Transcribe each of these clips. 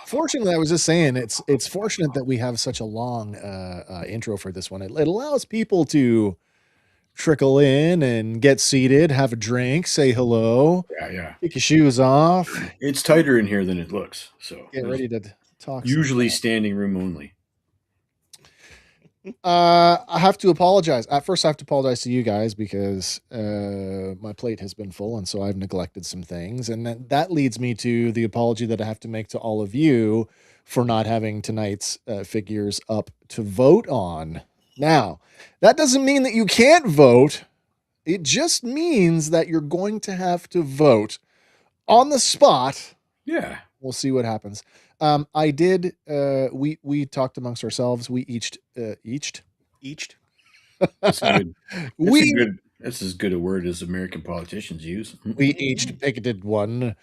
Fortunately, I was just saying it's fortunate that we have such a long intro for this one. It allows people to trickle in and get seated, have a drink, say hello, Yeah. take your shoes off. It's tighter in here than it looks. So get ready to talk. Usually standing room only. I have to apologize. At first, I have to apologize to you guys because my plate has been full, and so I've neglected some things, and that leads me to the apology that I have to make to all of you for not having tonight's figures up to vote on. Now, that doesn't mean that you can't vote. It just means that you're going to have to vote on the spot. Yeah. We'll see what happens. I did. We talked amongst ourselves. We eached. That's good. That's as good a word as American politicians use. We each picketed one.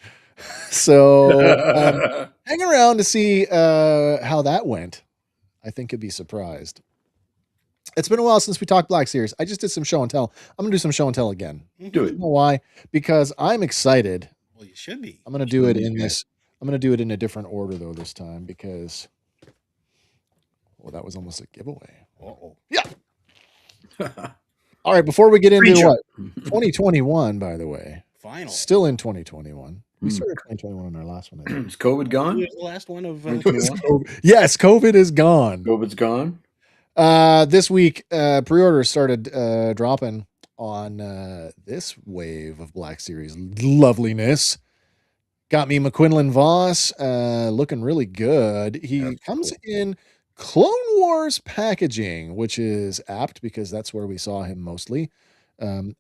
So hang around to see how that went. I think you'll be surprised. It's been a while since we talked Black Series. I just did some show and tell. I'm gonna do some show and tell again. Do it. You know why? Because I'm excited. Well, you should be. I'm gonna do it in this. I'm gonna do it in a different order though this time because. Well, that was almost a giveaway. Yeah. All right. Before we get into what 2021, by the way, final still in 2021. We started 2021 on our last one. I think. Is COVID gone? It was the last one of yes, COVID is gone. COVID's gone. This week, pre-orders started dropping on this wave of Black Series loveliness. Got me McQuinlan Voss looking really good. He comes in Clone Wars packaging, which is apt because that's where we saw him mostly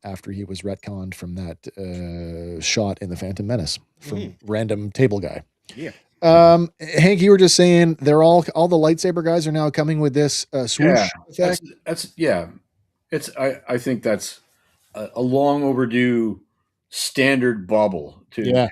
after he was retconned from that shot in the Phantom Menace from random table guy. Yeah. Hank, you were just saying they're all the lightsaber guys are now coming with this swoosh effect. I think that's a long overdue standard bauble to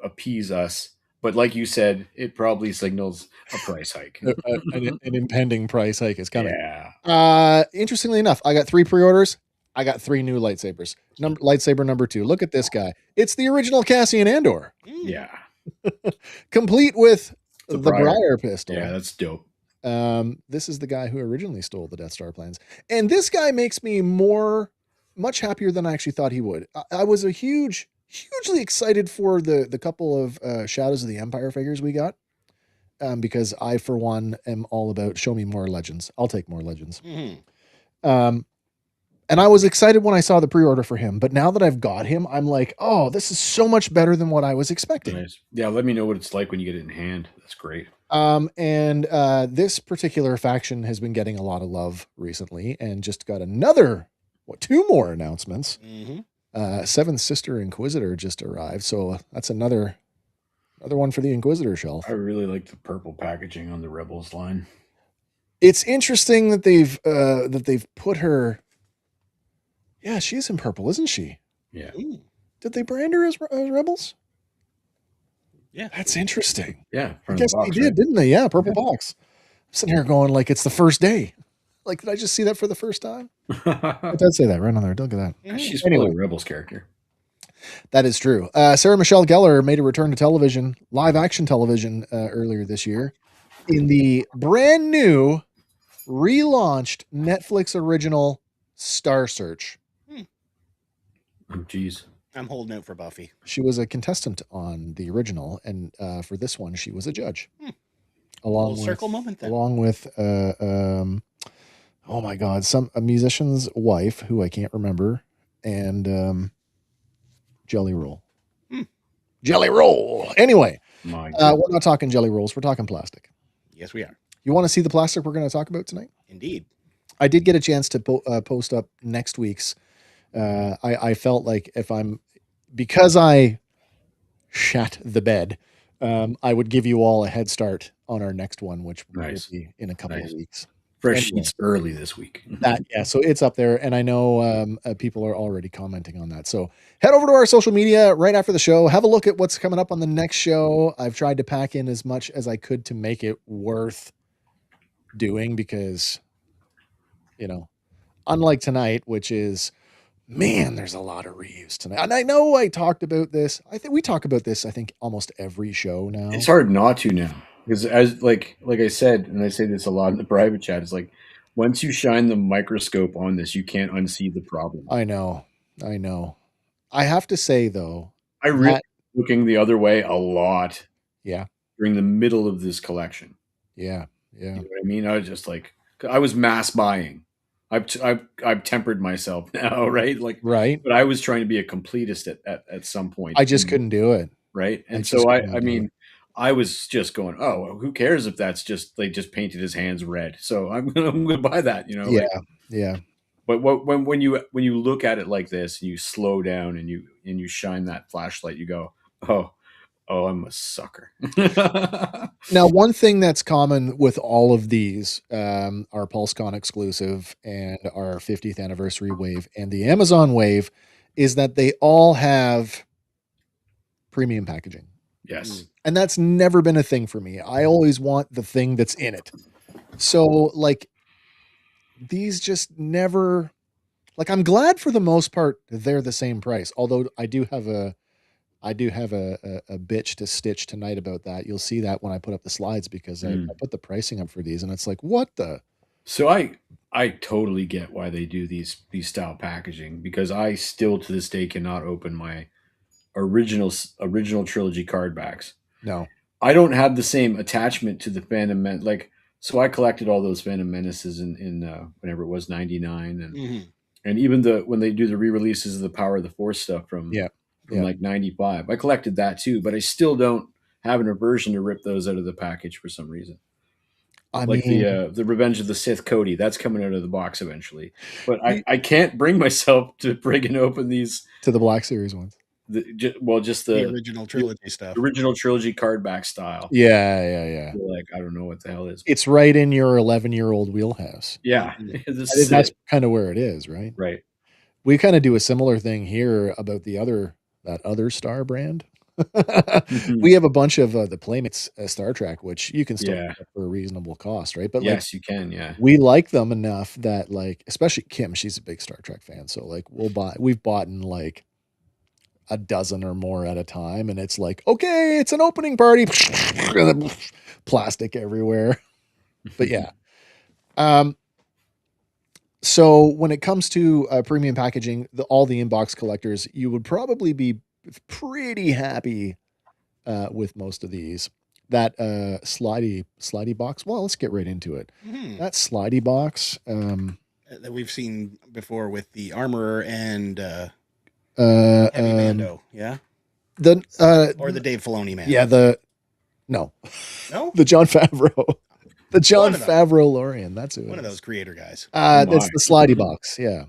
appease us. But like you said, it probably signals a price hike. an impending price hike is coming. Yeah. Interestingly enough, I got 3 pre-orders. I got 3 new lightsabers. Lightsaber number 2. Look at this guy. It's the original Cassian Andor. Yeah. Complete with the Briar pistol. Yeah, that's dope. This is the guy who originally stole the Death Star plans. And this guy makes me much happier than I actually thought he would. I was hugely excited for the couple of Shadows of the Empire figures we got. Because I, for one, am all about show me more legends. I'll take more legends. And I was excited when I saw the pre-order for him, but now that I've got him, I'm like, oh, this is so much better than what I was expecting. Nice. Yeah, let me know what it's like when you get it in hand. That's great. And this particular faction has been getting a lot of love recently and just got another, 2 more announcements. Seventh Sister Inquisitor just arrived, so that's another one for the Inquisitor shelf. I really like the purple packaging on the Rebels line. It's interesting that they've put her Yeah, she is in purple, isn't she? Yeah. Ooh. Did they brand her as Rebels? Yeah. That's interesting. Yeah. I guess they did, didn't they? Yeah, purple box. I'm sitting here going like it's the first day. Like, did I just see that for the first time? It does say that right on there. Look at that. She's Anyway. probably a Rebels character. That is true. Sarah Michelle Gellar made a return to television, live action television, earlier this year in the brand new relaunched Netflix original Star Search. Oh, geez. I'm holding out for Buffy. She was a contestant on the original, and for this one, she was a judge. Along Full circle moment then. Along with, oh my God, a musician's wife who I can't remember, and Jelly Roll. Jelly Roll. Anyway, we're not talking jelly rolls. We're talking plastic. Yes, we are. You want to see the plastic we're going to talk about tonight? Indeed. I did get a chance to post up next week's. I felt like because I shat the bed, I would give you all a head start on our next one, which will be in a couple of weeks. Fresh sheets early this week. So it's up there, and I know people are already commenting on that. So head over to our social media right after the show. Have a look at what's coming up on the next show. I've tried to pack in as much as I could to make it worth doing because, unlike tonight, which is, man, there's a lot of Reeves tonight. And I know I talked about this. I think we talk about this, almost every show now. It's hard not to now. Because as like I said, and I say this a lot in the private chat, it's like once you shine the microscope on this, you can't unsee the problem. I know. I have to say though, I really looking the other way a lot. Yeah. During the middle of this collection. Yeah. You know what I mean? I was just like, I was mass buying. I've tempered myself now, right? Right. But I was trying to be a completist at some point. I just couldn't do it. Right. And so I mean, I was just going, oh, well, who cares if that's just they just painted his hands red? So I'm gonna buy that, Yeah, yeah. But when you look at it like this, and you slow down and you shine that flashlight, you go, oh, I'm a sucker. Now, one thing that's common with all of these, our Pulsecon exclusive and our 50th anniversary wave and the Amazon wave, is that they all have premium packaging. Yes. And that's never been a thing for me. I always want the thing that's in it. So these just never, I'm glad for the most part they're the same price. Although I do have a bitch to stitch tonight about that. You'll see that when I put up the slides because I put the pricing up for these and it's like, what the? So I totally get why they do these style packaging because I still to this day cannot open my original trilogy card backs. No, I don't have the same attachment to the Phantom so I collected all those Phantom Menaces in whenever it was 99 and even when they do the re-releases of the Power of the Force stuff from 95. I collected that too, but I still don't have an aversion to rip those out of the package for some reason. I mean, the Revenge of the Sith Cody, that's coming out of the box eventually. But I can't bring myself to friggin' open these to the Black Series ones. Just the original trilogy stuff. Original trilogy card back style. Yeah. I don't know what the hell it is. It's right in your 11-year-old wheelhouse. Yeah. That's kind of where it is, right? Right. We kind of do a similar thing here about that other Star brand. We have a bunch of the Playmates Star Trek, which you can still get for a reasonable cost, right? But yes, you can. Yeah, we like them enough that especially Kim, she's a big Star Trek fan, so we've bought in a dozen or more at a time, and it's okay, it's an opening party, plastic everywhere. But yeah, so when it comes to premium packaging, all the inbox collectors, you would probably be pretty happy with most of these. That slidey box. Well, let's get right into it. That slidey box that we've seen before with the Armorer and Heavy Mando, yeah. Or the Dave Filoni man. Yeah, the Jon Favreau. The Jon Favreau Lorian. That's one of those creator guys. That's the slidey box. Yeah.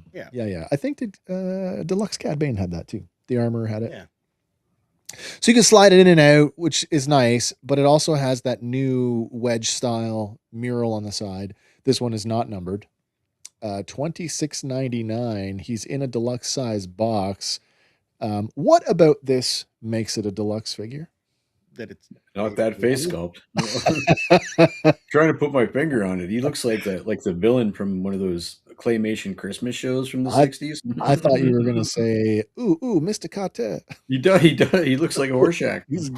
I think the Deluxe Cad Bane had that too. The Armorer had it. Yeah. So you can slide it in and out, which is nice, but it also has that new wedge style mural on the side. This one is not numbered. $26.99. He's in a deluxe size box. What about this makes it a deluxe figure? That it's not that face sculpt. Trying to put my finger on it. He looks like the villain from one of those claymation Christmas shows from the 60s. I thought you were going to say, ooh, Mr. Carter. He does. He looks like a Horshack. He's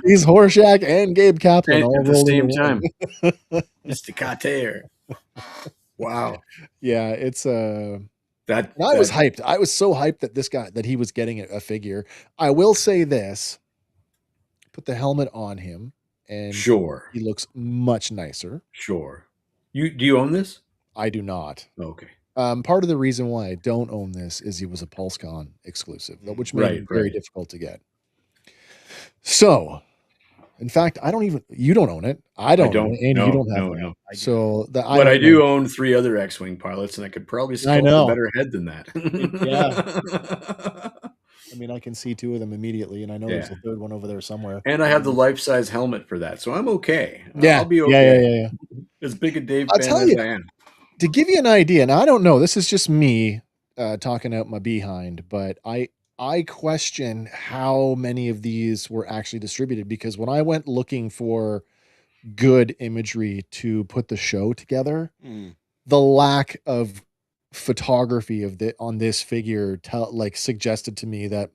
he's Horshack and Gabe Kaplan all at the same time. Mr. Carter. Wow. Yeah, it's I was hyped. I was so hyped that he was getting a figure. I will say this: put the helmet on him, and sure, he looks much nicer. Sure. Do you own this? I do not. Okay. Part of the reason why I don't own this is he was a Pulsecon exclusive, which made it very difficult to get. So, in fact, you don't own it. I don't own it, and you don't have it. No. So, but I do own 3 other X-Wing pilots, and I could probably sculpt a better head than that. Yeah. I mean, I can see 2 of them immediately, and I know there's a third one over there somewhere. And I have the life-size helmet for that, so I'm okay. Yeah. I'll be okay. Yeah. As big a Dave fan as I am. To give you an idea, now I don't know, this is just me talking out my behind, but I question how many of these were actually distributed, because when I went looking for good imagery to put the show together, the lack of photography on this figure suggested to me that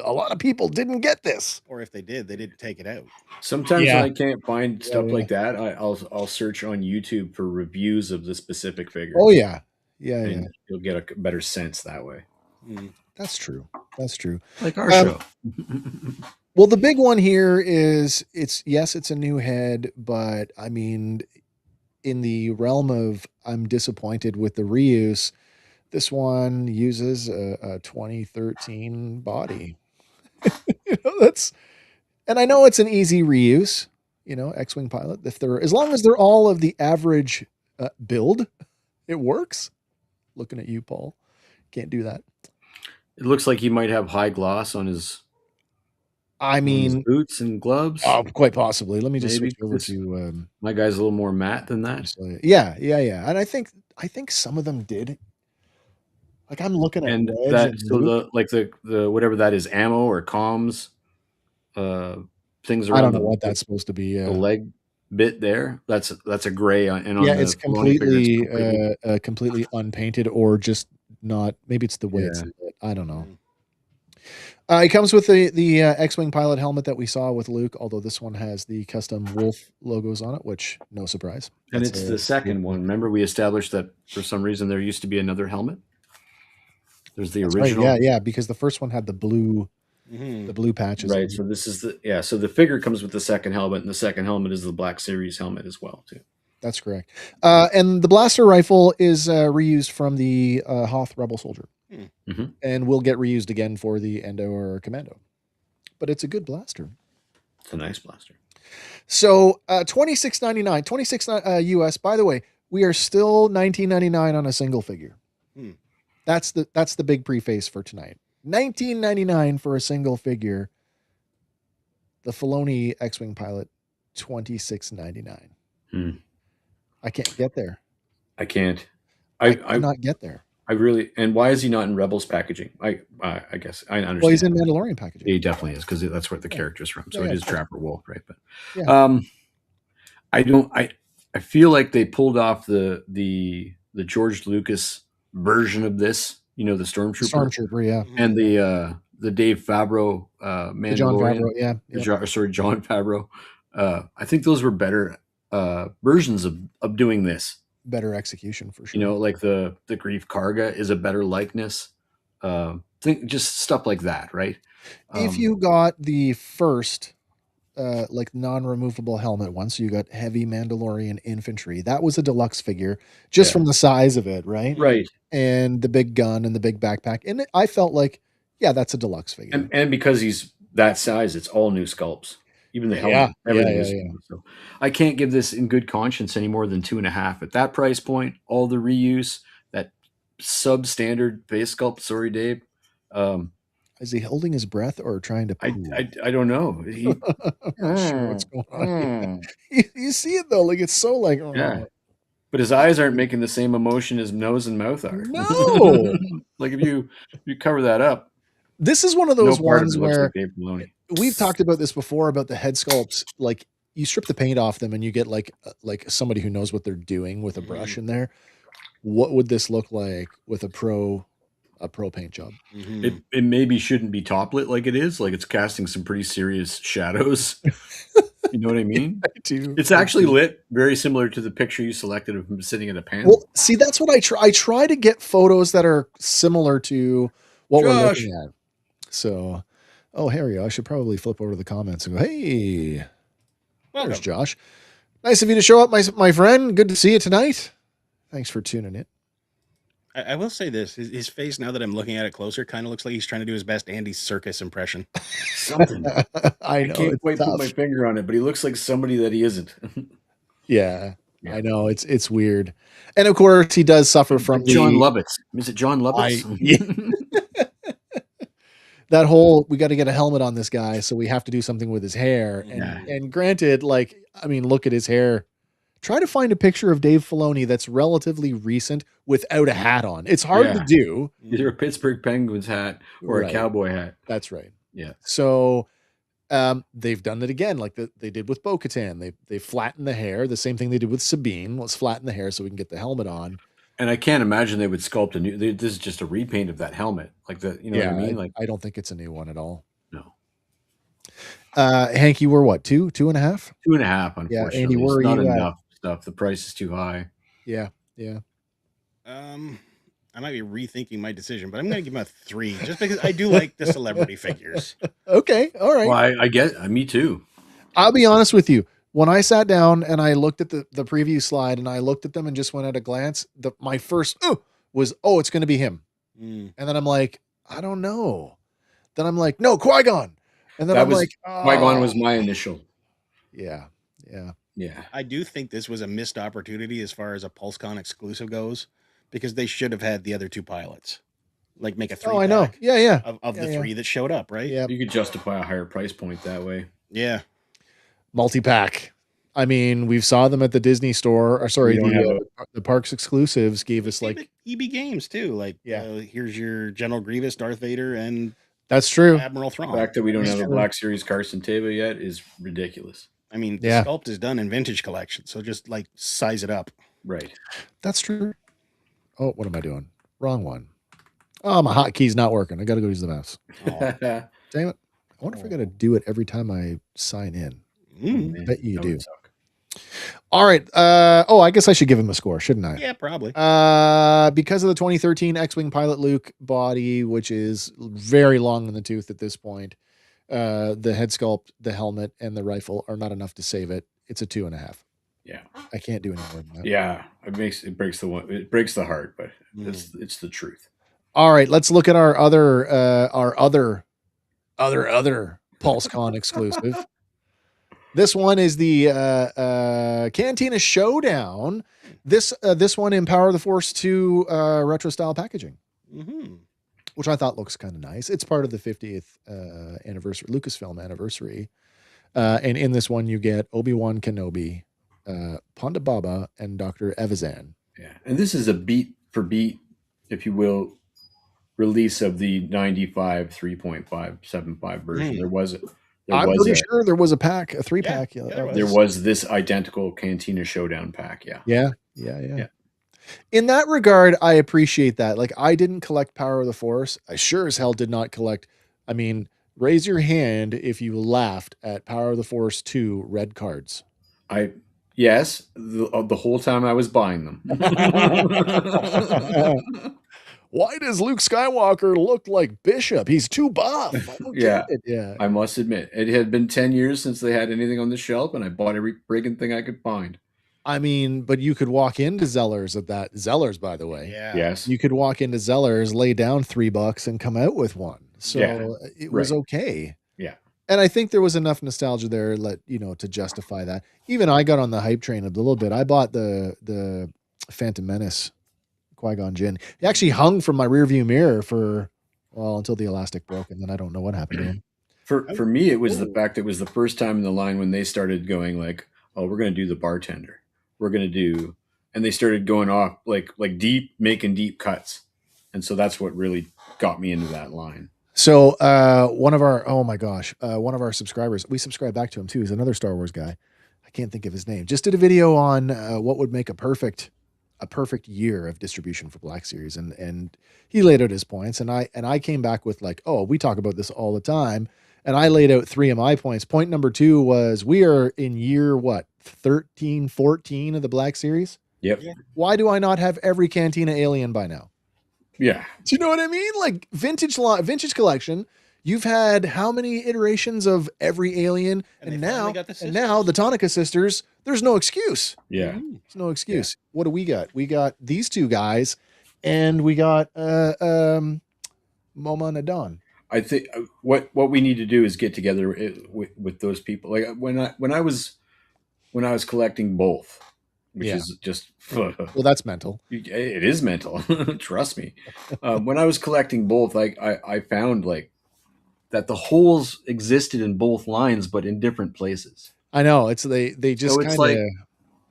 a lot of people didn't get this, or if they did, they didn't take it out. Sometimes when I can't find stuff like that, I'll search on YouTube for reviews of the specific figure. Oh yeah. You'll get a better sense that way. That's true. Like our show. Well, the big one here is it's a new head, but I mean, in the realm of I'm disappointed with the reuse, this one uses a 2013 body. And I know it's an easy reuse, X-Wing pilot. As long as they're all of the average build, it works. Looking at you, Paul. Can't do that. It looks like he might have high gloss on his boots and gloves. Oh, quite possibly. Let me just switch over to my guy's a little more matte than that. Yeah. And I think some of them did. Like I'm looking at the whatever that is, ammo or comms things around. I don't know what that's supposed to be. The leg bit there. That's a gray it's completely completely unpainted, or just not. Maybe it's the way it's lit. I don't know. It comes with the X-Wing pilot helmet that we saw with Luke, although this one has the custom wolf logos on it, which no surprise. And it's the second one. Remember, we established that for some reason there used to be another helmet. There's the original. Right, yeah, because the first one had the blue patches. Right. So this is so the figure comes with the second helmet, and the second helmet is the Black Series helmet as well, too. That's correct. And the blaster rifle is reused from the Hoth Rebel Soldier. And will get reused again for the Endo or Commando. But it's a good blaster. It's a nice blaster. So $26.99, $26 US. By the way, we are still $19.99 on a single figure. That's the big preface for tonight. $19.99 for a single figure. The Filoni X-Wing pilot, $26.99. I can't get there. I can't. I cannot get there. And why is he not in Rebels packaging? I guess I understand. Well, he's in Mandalorian packaging. He definitely is, because that's where the character's from. So it is Trapper Wolf, right? But I feel like they pulled off the George Lucas version of this. The Stormtrooper, yeah, and the Dave Favreau Mandalorian. John Favreau, yeah. John Favreau. I think those were better versions of doing this. Better execution for sure. Like the Grief Karga is a better likeness. Just stuff like that, right? If you got the first non-removable helmet one, so you got heavy Mandalorian infantry, that was a deluxe figure just from the size of it, right? Right. And the big gun and the big backpack. And I felt like, that's a deluxe figure. And because he's that size, it's all new sculpts. Even the helmet, everything is new. So I can't give this in good conscience any more than 2.5 at that price point. All the reuse, that substandard face sculpt. Sorry, Dave. Is he holding his breath or trying to poo? I don't know. I'm not sure what's going on. You see it though, like it's so like. Yeah. But his eyes aren't making the same emotion his nose and mouth are. No. Like if you cover that up. This is one of those ones where like Dave Filoni. We've talked about this before about the head sculpts. Like you strip the paint off them and you get like somebody who knows what they're doing with a brush in there. What would this look like with a pro paint job? It maybe shouldn't be top lit like it is. Like it's casting some pretty serious shadows. You know what I mean? I do. It's actually lit very similar to the picture you selected of him sitting in a panel. Well, see, that's what I try. I try to get photos that are similar to what we're looking at. So, here we go. I should probably flip over to the comments and go, hey, there's Josh. Nice of you to show up, my friend. Good to see you tonight. Thanks for tuning in. I will say this. His face, now that I'm looking at it closer, kind of looks like he's trying to do his best Andy Serkis impression. Something. I know. I can't quite put my finger on it, but he looks like somebody that he isn't. Yeah, I know. It's weird. And of course, he does suffer from John Lovitz. Is it John Lovitz? That whole, we got to get a helmet on this guy, so we have to do something with his hair. And granted, like, I mean, look at his hair. Try to find a picture of Dave Filoni that's relatively recent without a hat on. It's hard to do. Either a Pittsburgh Penguins hat or a cowboy hat. That's right. Yeah. So they've done it again, like they did with Bo-Katan. They flattened the hair. The same thing they did with Sabine. Let's flatten the hair so we can get the helmet on. And I can't imagine they would sculpt a new. This is just a repaint of that helmet, like the. You know what I mean? Like I don't think it's a new one at all. No. Hank, you were what, 2.5? 2.5. Unfortunately, yeah. Andy, where it's not you enough stuff. The price is too high. Yeah. I might be rethinking my decision, but I'm going to give him a 3 just because I do like the celebrity figures. Okay, all right. Well, I get me too. I'll be honest with you. When I sat down and I looked at the preview slide and I looked at them and just went at a glance, my first was, it's going to be him. And then I'm like, I don't know. Then I'm like, no, Qui-Gon. And then Qui-Gon was my initial. Yeah. I do think this was a missed opportunity as far as a Pulsecon exclusive goes, because they should have had the other 2 pilots. Like make a 3 I know. Yeah. Of the 3 that showed up, right? Yeah. You could justify a higher price point that way. Yeah. Multi-pack. I mean, we've saw them at the Disney store. Or sorry, the Parks exclusives gave us like EB Games too. Like, here's your General Grievous, Darth Vader, and that's true. Admiral Thrawn. The fact that we don't have a Black Series Carson Teva yet is ridiculous. I mean, the sculpt is done in vintage collection, so just like size it up. Right. That's true. Oh, what am I doing? Wrong one. Oh, my hotkeys not working. I got to go use the mouse. Damn it. I wonder if I got to do it every time I sign in. I bet you do. All right. I guess I should give him a score, shouldn't I? Yeah, probably. Because of the 2013 X-Wing pilot Luke body, which is very long in the tooth at this point, the head sculpt, the helmet, and the rifle are not enough to save it. It's a 2.5. Yeah, I can't do any more than that. Yeah, it breaks the heart, but it's the truth. All right, let's look at our other Pulsecon exclusive. This one is the Cantina Showdown. This one in Power of the Force 2 retro style packaging, which I thought looks kind of nice. It's part of the 50th anniversary, Lucasfilm anniversary. And in this one, you get Obi-Wan Kenobi, Ponda Baba, and Dr. Evazan. Yeah, and this is a beat for beat, if you will, release of the 95 3.575 version. I'm pretty sure there was a pack, a 3-pack. There was this identical Cantina Showdown pack. Yeah. In that regard, I appreciate that. Like, I didn't collect Power of the Force. I sure as hell did not collect. I mean, raise your hand if you laughed at Power of the Force 2 red cards. Yes, the whole time I was buying them. Why does Luke Skywalker look like Bishop? He's too buff. Yeah. I must admit, it had been 10 years since they had anything on the shelf, and I bought every friggin' thing I could find. I mean, but you could walk into Zellers Zellers, by the way. Yeah. Yes. You could walk into Zellers, lay down $3 and come out with one. So it was okay. Yeah. And I think there was enough nostalgia there, to justify that. Even I got on the hype train a little bit. I bought the Phantom Menace Qui-Gon Jinn. He actually hung from my rearview mirror until the elastic broke, and then I don't know what happened to him. For me, it was the fact that it was the first time in the line when they started going like, "Oh, we're going to do the bartender. We're going to do and they started going off like making deep cuts, and so that's what really got me into that line. So one of our subscribers, we subscribe back to him too. He's another Star Wars guy. I can't think of his name. Just did a video on what would make a perfect year of distribution for Black Series, and he laid out his points, and I came back with like, oh, we talk about this all the time, and I laid out 3 of my points. Point number 2 was we are in year 13, 14 of the Black Series. Yep. Why do I not have every Cantina alien by now? Yeah. Do you know what I mean? Like vintage collection. You've had how many iterations of every alien, and now the Tonica sisters. There's no excuse. Yeah, there's no excuse. Yeah. What do we got? We got these 2 guys, and we got Moma and Adon. I think what we need to do is get together with those people. Like when I was collecting both, which is just well, that's mental. It is mental. Trust me. When I was collecting both, I found like that the holes existed in both lines, but in different places. I know they just. So it's like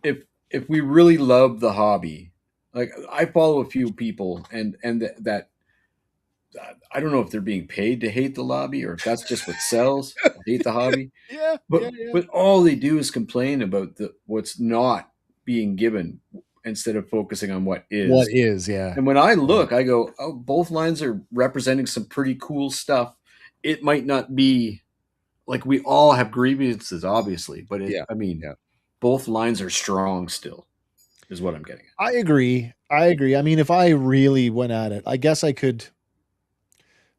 if we really love the hobby, like I follow a few people, and that I don't know if they're being paid to hate the lobby or if that's just what sells. Hate the hobby. Yeah, but all they do is complain about what's not being given instead of focusing on what is. What is, yeah. And when I look, I go, oh, both lines are representing some pretty cool stuff. It might not be like we all have grievances, obviously, but both lines are strong still, is what I'm getting at. I agree. I mean, if I really went at it, I guess I could.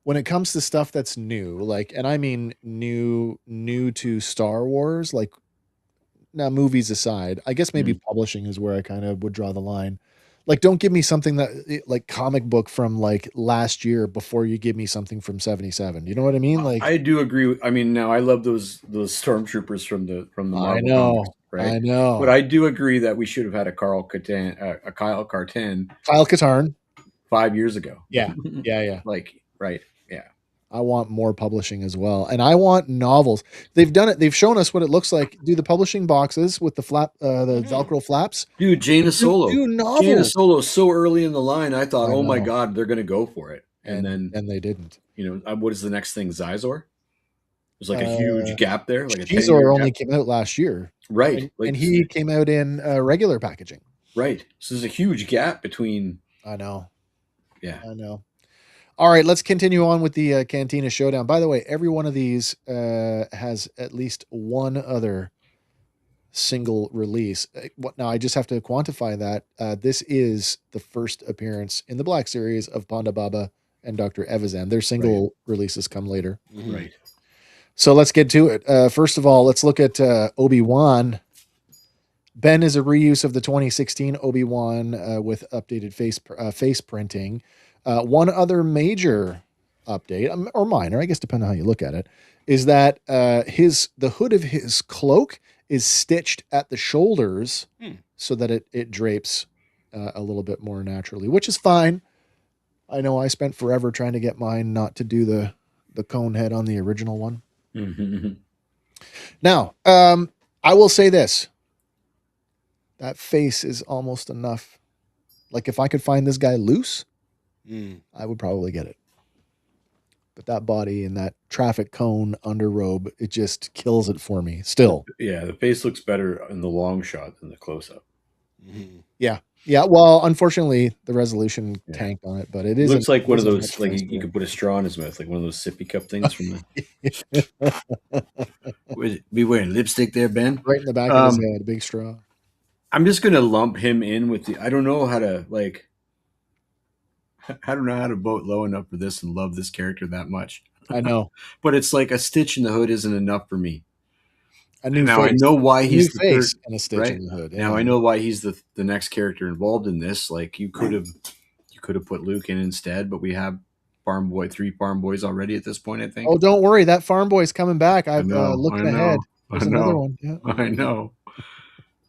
When it comes to stuff that's new, like, and I mean new to Star Wars, like now movies aside, I guess maybe publishing is where I kind of would draw the line. Like, don't give me something that like comic book from like last year before you give me something from 77. You know what I mean? Like, I do agree. I mean, now I love those stormtroopers from the Marvel I know, comics, right? I know. But I do agree that we should have had a Kyle Katarn 5 years ago. Yeah. Like, right. Yeah. I want more publishing as well. And I want novels. They've done it. They've shown us what it looks like. Do the publishing boxes with the Velcro flaps. Dude, Jaina Solo. Do novels. Jaina Solo so early in the line, I thought, oh my God, they're going to go for it. And then they didn't. You know, what is the next thing? Zizor? There's like a huge gap there. Like Zizor only came out last year. Right. And he came out in regular packaging. Right. So there's a huge gap between. I know. Yeah. I know. All right, let's continue on with the Cantina Showdown. By the way, every one of these has at least one other single release. Now, I just have to quantify that. This is the first appearance in the Black Series of Ponda Baba and Dr. Evazan. Their single releases come later. Right. So let's get to it. First of all, let's look at Obi-Wan. Ben is a reuse of the 2016 Obi-Wan with updated face printing. One other major update, or minor, I guess, depending on how you look at it, is that the hood of his cloak is stitched at the shoulders so that it drapes a little bit more naturally, which is fine. I know I spent forever trying to get mine not to do the cone head on the original one. Mm-hmm. Now, I will say this. That face is almost enough. Like, if I could find this guy loose, I would probably get it. But that body and that traffic cone underrobe, it just kills it for me still. Yeah, the face looks better in the long shot than the close-up. Mm-hmm. Yeah. Well, unfortunately, the resolution tanked on it, but it looks like one of those, like you could put a straw in his mouth, like one of those sippy cup things from the... Be wearing lipstick there, Ben? Right in the back of his head, a big straw. I'm just going to lump him in with I don't know how to vote low enough for this and love this character that much. I know. But it's like a stitch in the hood isn't enough for me. I know why he's the face and a stitch in the hood. Yeah. Now I know why he's the next character involved in this. Like you could have put Luke in instead, but we have three farm boys already at this point, I think. Oh, don't worry. That farm boy's coming back. I'm looking ahead. There's another one. Yeah. I know.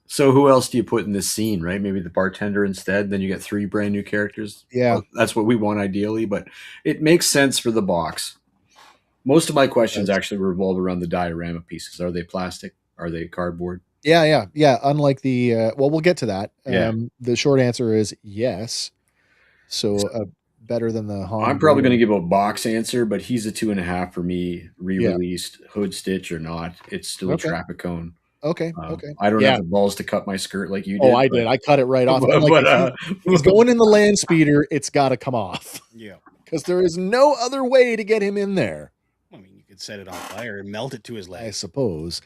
So who else do you put in this scene, right? Maybe the bartender instead. Then you get 3 brand new characters. Yeah. Well, that's what we want ideally, but it makes sense for the box. Most of my questions actually revolve around the diorama pieces. Are they plastic? Are they cardboard? Yeah. Unlike the well, we'll get to that. Yeah. The short answer is yes. So better than the Han. I'm probably going to give a box answer, but he's a 2.5 for me. Re-released, hood stitch or not, it's still a Trapicone. Okay. I don't have the balls to cut my skirt like you did. Oh, I did. I cut it right off. I'm like, if he's going in the land speeder, it's got to come off. Yeah. Because there is no other way to get him in there. I mean, you could set it on fire and melt it to his leg, I suppose.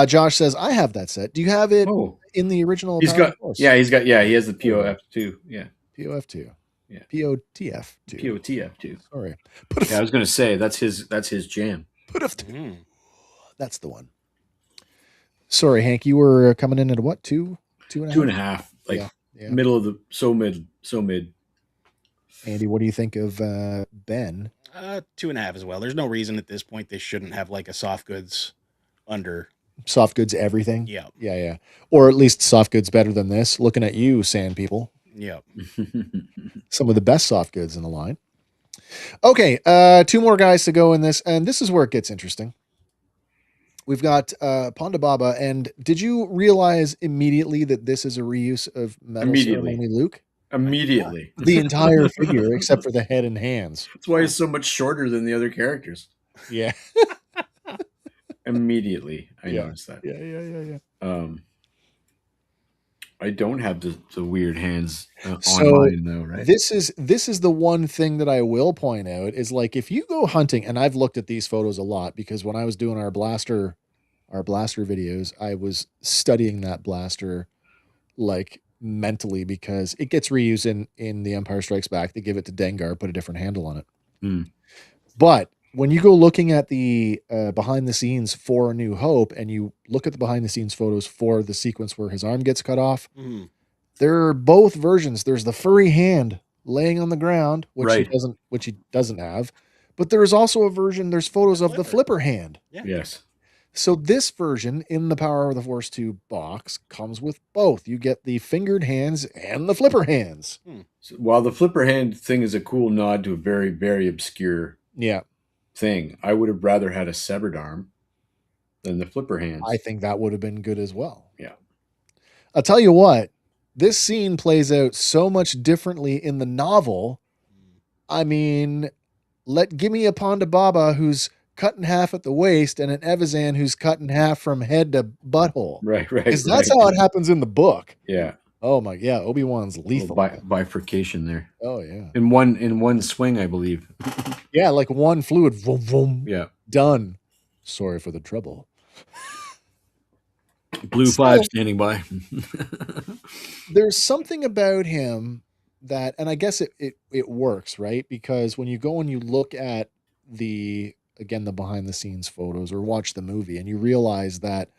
Josh says, I have that set. Do you have it in the original? He has the POF2. Yeah. POF2. Yeah. POTF2. POTF2. Sorry. I was going to say, that's his jam. That's the one. Sorry, Hank, you were coming in at what? 2.5? Like middle of so mid. Andy, what do you think of Ben? 2.5 as well. There's no reason at this point they shouldn't have like a soft goods under. Soft goods everything? Yeah. Or at least soft goods better than this. Looking at you, sand people. Yeah. Some of the best soft goods in the line. Okay, 2 more guys to go in this, and this is where it gets interesting. We've got Ponda Baba, and did you realize immediately that this is a reuse of Metal Ceremony Luke? Immediately. The entire figure, except for the head and hands. That's why he's so much shorter than the other characters. Yeah. Immediately, I noticed that. Yeah. I don't have the weird hands online though, right? This is the one thing that I will point out is like if you go hunting, and I've looked at these photos a lot because when I was doing our blaster videos, I was studying that blaster like mentally because it gets reused in The Empire Strikes Back. They give it to Dengar, put a different handle on it. But when you go looking at the behind the scenes for A New Hope and you look at the behind the scenes photos for the sequence where his arm gets cut off, there are both versions. There's the furry hand laying on the ground, which he doesn't have, but there is also a version. There's photos of the flipper hand. Yeah. Yes. So this version in the Power of the Force 2 box comes with both. You get the fingered hands and the flipper hands. So while the flipper hand thing is a cool nod to a very, very obscure thing, I would have rather had a severed arm than the flipper hands. I think that would have been good as well. Yeah. I'll tell you what, this scene plays out so much differently in the novel. I mean, give me a Ponda Baba who's cut in half at the waist and an Evazan who's cut in half from head to butthole. Right. Because that's how it happens in the book. Yeah. Oh my, yeah. Obi-Wan's lethal. Bifurcation there. Oh yeah. In one swing, I believe. Yeah, like one fluid. Vroom, vroom, yeah. Done. Sorry for the trouble. Blue 5 standing by. There's something about him that, and I guess it works, right? Because when you go and you look at the behind the scenes photos or watch the movie and you realize that,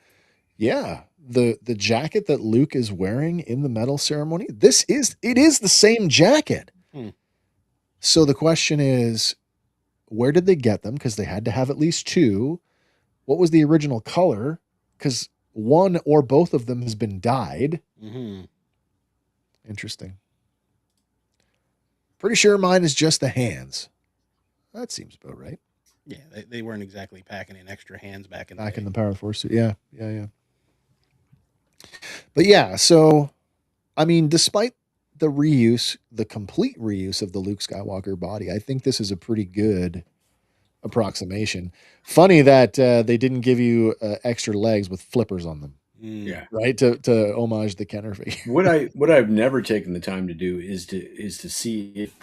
the jacket that Luke is wearing in the medal ceremony, it is the same jacket. So the question is, where did they get them? Because they had to have at least 2. What was the original color? Because one or both of them has been dyed. Interesting. Pretty sure mine is just the hands. That seems about right. Yeah, they weren't exactly packing in extra hands back in the Power of the Force suit. Yeah. But yeah, so I mean, despite the complete reuse of the Luke Skywalker body, I think this is a pretty good approximation. Funny that they didn't give you extra legs with flippers on them. Yeah. Right. To homage the Kenner figure. What I've never taken the time to do is to see if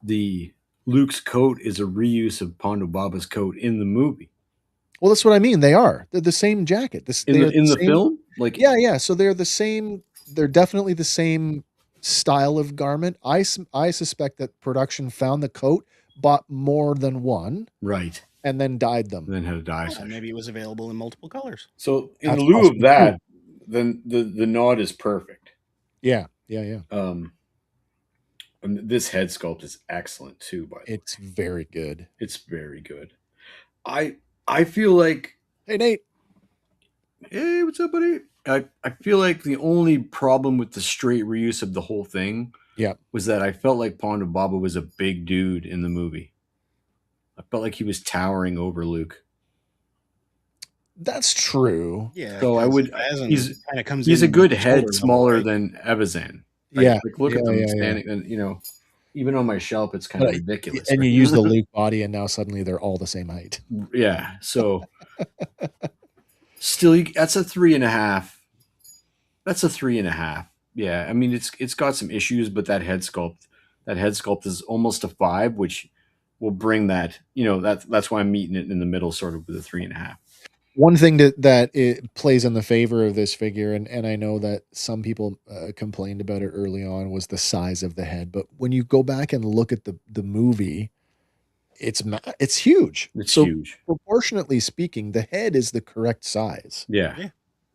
the Luke's coat is a reuse of Ponda Baba's coat in the movie. Well, that's what I mean. They're the same jacket. In the film? Like yeah. So they're the same. They're definitely the same style of garment. I suspect that production found the coat, bought more than one, right, and then dyed them. And then had a dye. Yeah, maybe it was available in multiple colors. So in lieu of that, then the nod is perfect. Yeah. And this head sculpt is excellent too. By the way, it's very good. It's very good. I feel like, hey Nate, hey, what's up, buddy? I feel like the only problem with the straight reuse of the whole thing, was that I felt like Ponda Baba was a big dude in the movie. I felt like he was towering over Luke. That's true. Yeah. So I would. He's kind of comes. He's in a good head, level, smaller right? than Evazan. Right? Yeah. Like look at them standing, and you know, even on my shelf, it's kind of ridiculous. And right? you use the Luke body, and now suddenly they're all the same height. Yeah. So still, that's a 3.5. That's a 3.5. Yeah. I mean, it's got some issues, but that head sculpt is almost a 5, which will bring that. You know, that's why I'm meeting it in the middle, sort of with a 3.5. One thing that it plays in the favor of this figure, and I know that some people complained about it early on, was the size of the head. But when you go back and look at the movie, it's huge. It's huge. Proportionately speaking, the head is the correct size. Yeah.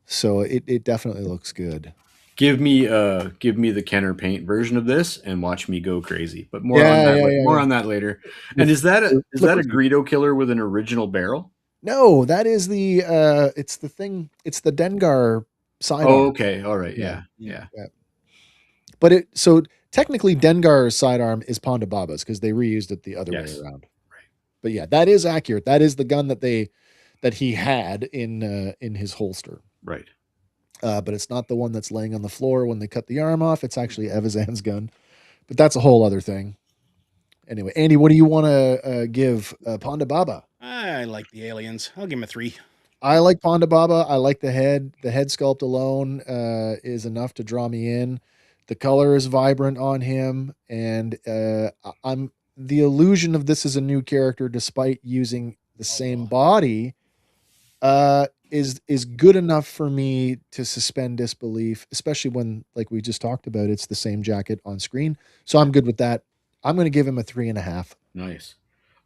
So it definitely looks good. Give me the Kenner paint version of this and watch me go crazy. But more on that later. And is that a Greedo killer with an original barrel? No, that is the it's the Dengar sidearm. Oh, okay. All right. Yeah. But so technically Dengar's sidearm is Ponda Baba's because they reused it the other way around. Right. But yeah, that is accurate. That is the gun that he had in his holster. Right. But it's not the one that's laying on the floor when they cut the arm off. It's actually Evazan's gun. But that's a whole other thing. Anyway, Andy, what do you want to give Ponda Baba? I like the aliens. I'll give him a 3. I like Ponda Baba. I like the head. The head sculpt alone is enough to draw me in. The color is vibrant on him, and I'm the illusion of this is a new character, despite using the same body, is good enough for me to suspend disbelief, especially when, like we just talked about, it's the same jacket on screen. So I'm good with that. I'm going to give him a 3.5. Nice.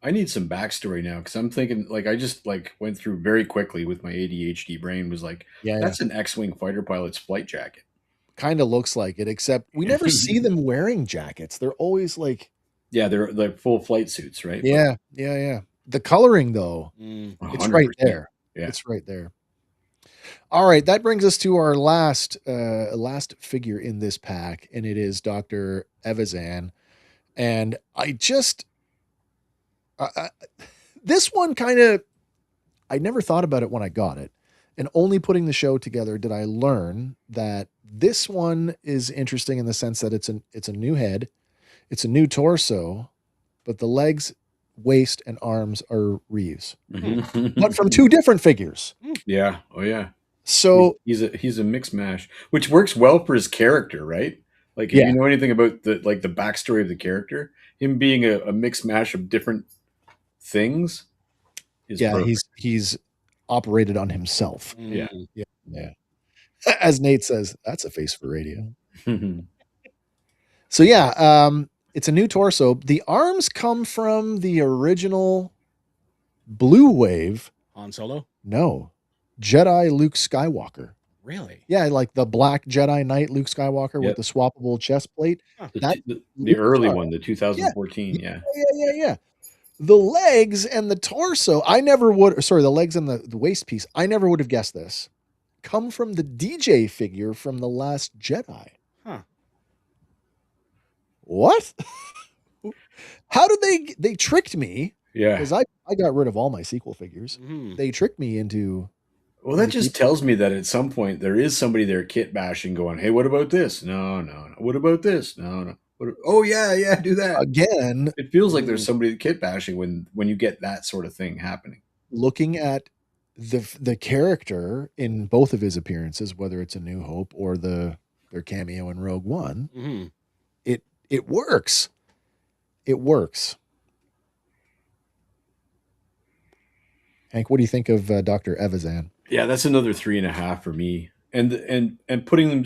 I need some backstory now because I'm thinking, like, I just went through very quickly with my ADHD brain. Was like, that's an X-wing fighter pilot's flight jacket. Kind of looks like it, except we never see them wearing jackets. They're always like, they're like full flight suits, right? Yeah. The coloring though, it's right there. Yeah. It's right there. All right, that brings us to our last figure in this pack, and it is Dr. Evazan. And this one I never thought about it when I got it. And only putting the show together did I learn that this one is interesting in the sense that it's a new head, it's a new torso, but the legs, waist, and arms are reuse. But from 2 different figures. Yeah. Oh yeah. So he's a mix mash, which works well for his character, right? Like if you know anything about the backstory of the character, him being a mix mash of different things is perfect. he's operated on himself. Yeah. As Nate says, that's a face for radio. So yeah, it's a new torso. The arms come from the original Blue Wave Han Solo? No. Jedi Luke Skywalker. Really? Yeah, like the black Jedi Knight Luke Skywalker with the swappable chest plate. The early one, the 2014. Yeah. The legs and the torso, the legs and the waist piece, I never would have guessed this. Come from the DJ figure from The Last Jedi. Huh. What? How did they tricked me? Yeah. Because I got rid of all my sequel figures. They tricked me into. Well, that just tells me that at some point there is somebody there kit bashing going, hey, what about this? No. What about this? No. Oh, yeah, do that. Again. It feels like there's somebody kit bashing when you get that sort of thing happening. Looking at the character in both of his appearances, whether it's A New Hope or their cameo in Rogue One, it works. It works. Hank, what do you think of Dr. Evazan? Yeah, that's another 3.5 for me. And putting them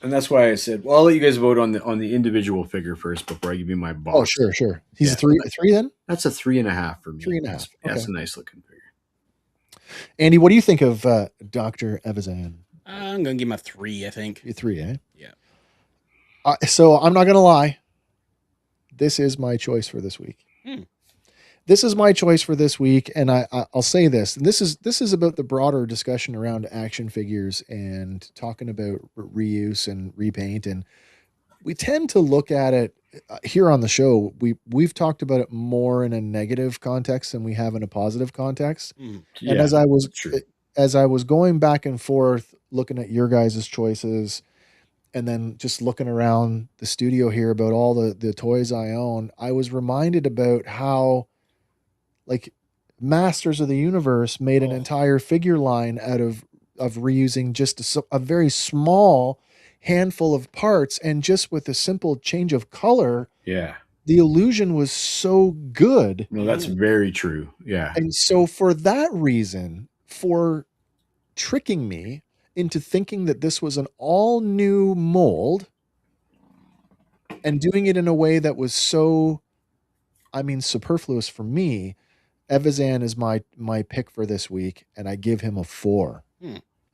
and that's why I said, well, I'll let you guys vote on the individual figure first before I give you my box. Oh, sure. He's a three then? That's a 3.5 for me. 3.5. Okay. That's a nice looking figure. Andy, what do you think of Dr. Evazan? I'm going to give him a 3, I think. A 3, eh? Yeah. So I'm not going to lie. This is my choice for this week. This is my choice for this week, and I'll say this. And this is about the broader discussion around action figures and talking about reuse and repaint. And we tend to look at it here on the show, we've talked about it more in a negative context than we have in a positive context. Yeah, and as I was going back and forth looking at your guys' choices and then just looking around the studio here about all the toys I own, I was reminded about how like Masters of the Universe made an entire figure line out of reusing just a very small handful of parts, and just with a simple change of color, the illusion was so good. No, that's very true. Yeah. And so for that reason, for tricking me into thinking that this was an all new mold and doing it in a way that was so, I mean, superfluous for me, Evazan is my pick for this week, and I give him a 4.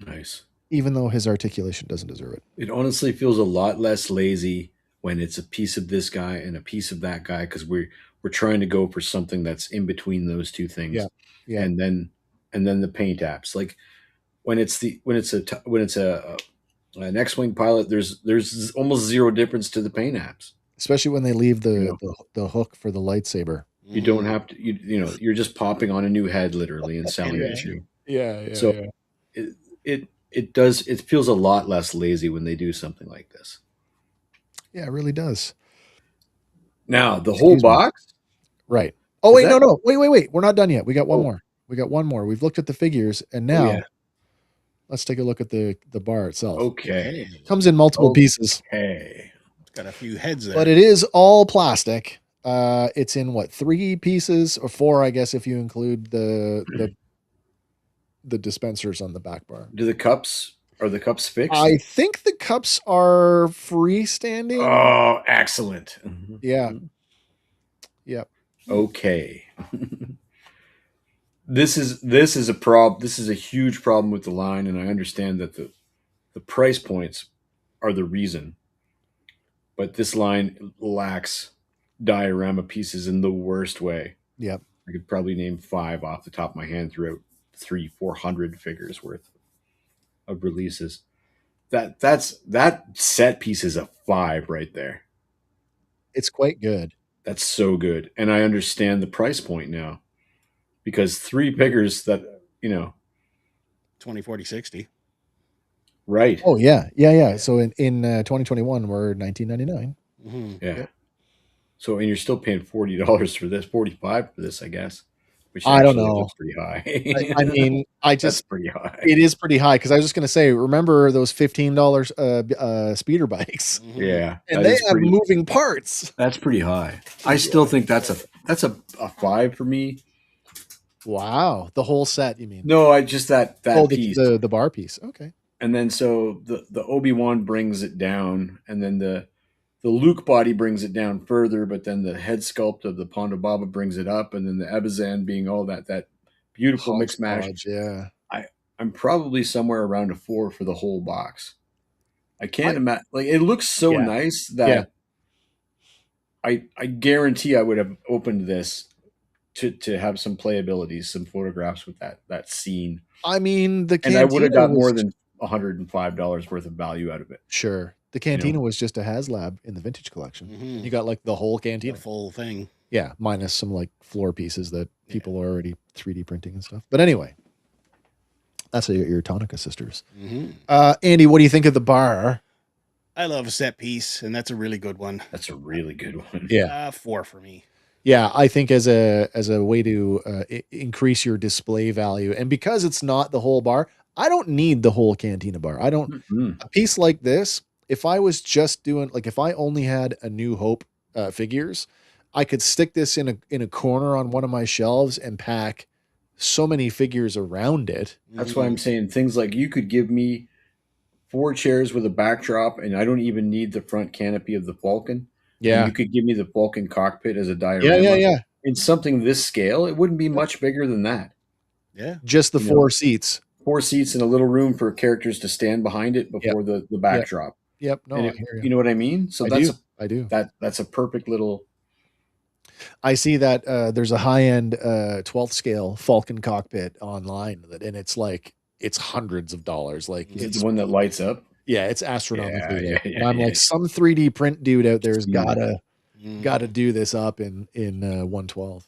Nice. Even though his articulation doesn't deserve it. It honestly feels a lot less lazy when it's a piece of this guy and a piece of that guy, because we're trying to go for something that's in between those two things. Yeah. And then the paint apps. Like when it's an X-wing pilot, there's almost zero difference to the paint apps. Especially when they leave the hook for the lightsaber. You don't have to. You're just popping on a new head literally and selling it to you. Yeah. So it feels a lot less lazy when they do something like this. Yeah, it really does. Now the whole box, right? Oh wait, no, wait. We're not done yet. We got one more. We've looked at the figures, and now let's take a look at the bar itself. Okay, comes in multiple pieces. Hey, it's got a few heads there, but it is all plastic. It's in what, 3 pieces or 4, I guess, if you include the dispensers on the back bar. Are the cups fixed? I think the cups are freestanding. Oh, excellent. Yeah. Yep. Okay. This is a problem. This is a huge problem with the line, and I understand that the price points are the reason. But this line lacks diorama pieces in the worst way. Yep. I could probably name 5 off the top of my hand throughout 300-400 figures worth of releases. That set piece is a 5 right there. It's quite good. That's so good. And I understand the price point now, because 3 figures that, 20, 40, 60. Right. Oh yeah. So in 2021 we're $19.99. Yeah. Yep. So, and you're still paying $40 for this, $45 for this, I guess. Which I don't know. Looks pretty high. I mean, that's pretty high. It is pretty high, because I was just going to say, remember those $15 speeder bikes? Yeah, and they have moving parts. That's pretty high. I still think that's a 5 for me. Wow, the whole set, you mean? No, I just that piece, the bar piece. Okay. And then so the Obi-Wan brings it down, and then the Luke body brings it down further, but then the head sculpt of the Ponda Baba brings it up, and then the Evazan being all that beautiful mixed mash. Yeah. I'm probably somewhere around a 4 for the whole box. I can't imagine. Like, it looks so nice that I guarantee I would have opened this to have some playability, some photographs with that scene. I mean, and I would have got more than $105 worth of value out of it. Sure. The cantina was just a HasLab in the vintage collection. Mm-hmm. You got like the whole cantina. The full thing. Yeah, minus some like floor pieces that people are already 3D printing and stuff. But anyway, that's your Tonica sisters. Mm-hmm. Andy, what do you think of the bar? I love a set piece, and that's a really good one. That's a really good one. Yeah. 4 for me. Yeah, I think as a way to increase your display value, and because it's not the whole bar, I don't need the whole cantina bar. I don't. A piece like this, if I was just doing, like, if I only had a New Hope figures, I could stick this in a corner on one of my shelves and pack so many figures around it. That's why I'm saying things like, you could give me 4 chairs with a backdrop, and I don't even need the front canopy of the Falcon. Yeah. And you could give me the Falcon cockpit as a diorama. Yeah. In something this scale, it wouldn't be much bigger than that. Yeah. Just the 4 seats. 4 seats and a little room for characters to stand behind it before the backdrop. Yep. No, I hear you. You know what I mean? So I do. That's a perfect little. I see that there's a high-end 12th scale Falcon cockpit online, and it's like, it's hundreds of dollars. Like, it's the one that lights up. Yeah, it's astronomically. And I'm like, some 3D print dude out there has gotta got to do this up in 112.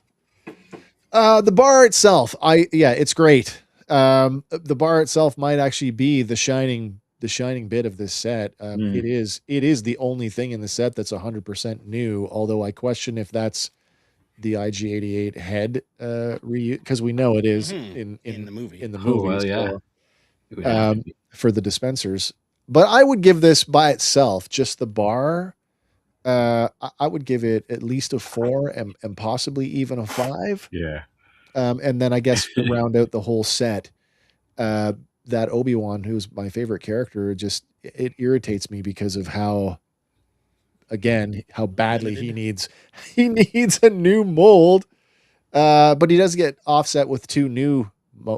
The bar itself, it's great. The bar itself might actually be the shining bit of this set. It is the only thing in the set that's 100% new, although I question if that's the IG-88 head reuse, because we know it is in the movie. Well, yeah. So, for the dispensers. But I would give this by itself, just the bar, I would give it at least a 4 and possibly even a 5. Yeah. And then I guess to round out the whole set, that Obi-Wan, who's my favorite character, just it irritates me because of how badly he needs a new mold. But he does get offset with 2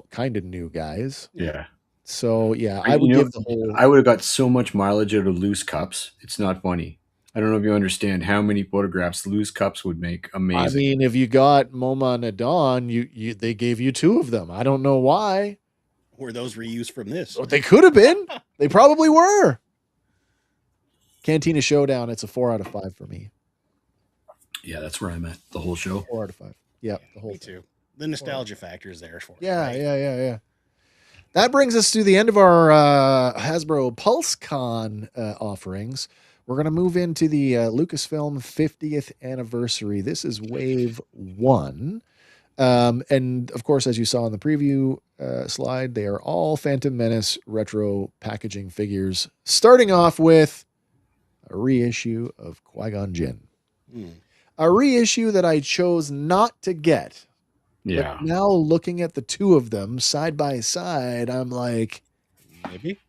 kind of new guys. Yeah. So yeah, I would give the whole. I would have got so much mileage out of loose cups. It's not funny. I don't know if you understand how many photographs loose cups would make. Amazing. I mean, if you got Moma and Adon, they gave you 2 of them. I don't know why. Were those reused from this? They could have been. They probably were. Cantina Showdown, it's a 4 out of 5 for me. Yeah, that's where I'm at. The whole show. 4 out of 5. Yeah, the whole me too. The nostalgia factor is there for it. Yeah, right? yeah. That brings us to the end of our Hasbro Pulsecon offerings. We're going to move into the Lucasfilm 50th anniversary. This is wave 1. And of course, as you saw in the preview slide, they are all Phantom Menace retro packaging figures, starting off with a reissue of Qui-Gon Jinn. A reissue that I chose not to get. Yeah. But now looking at the 2 of them side by side, I'm like,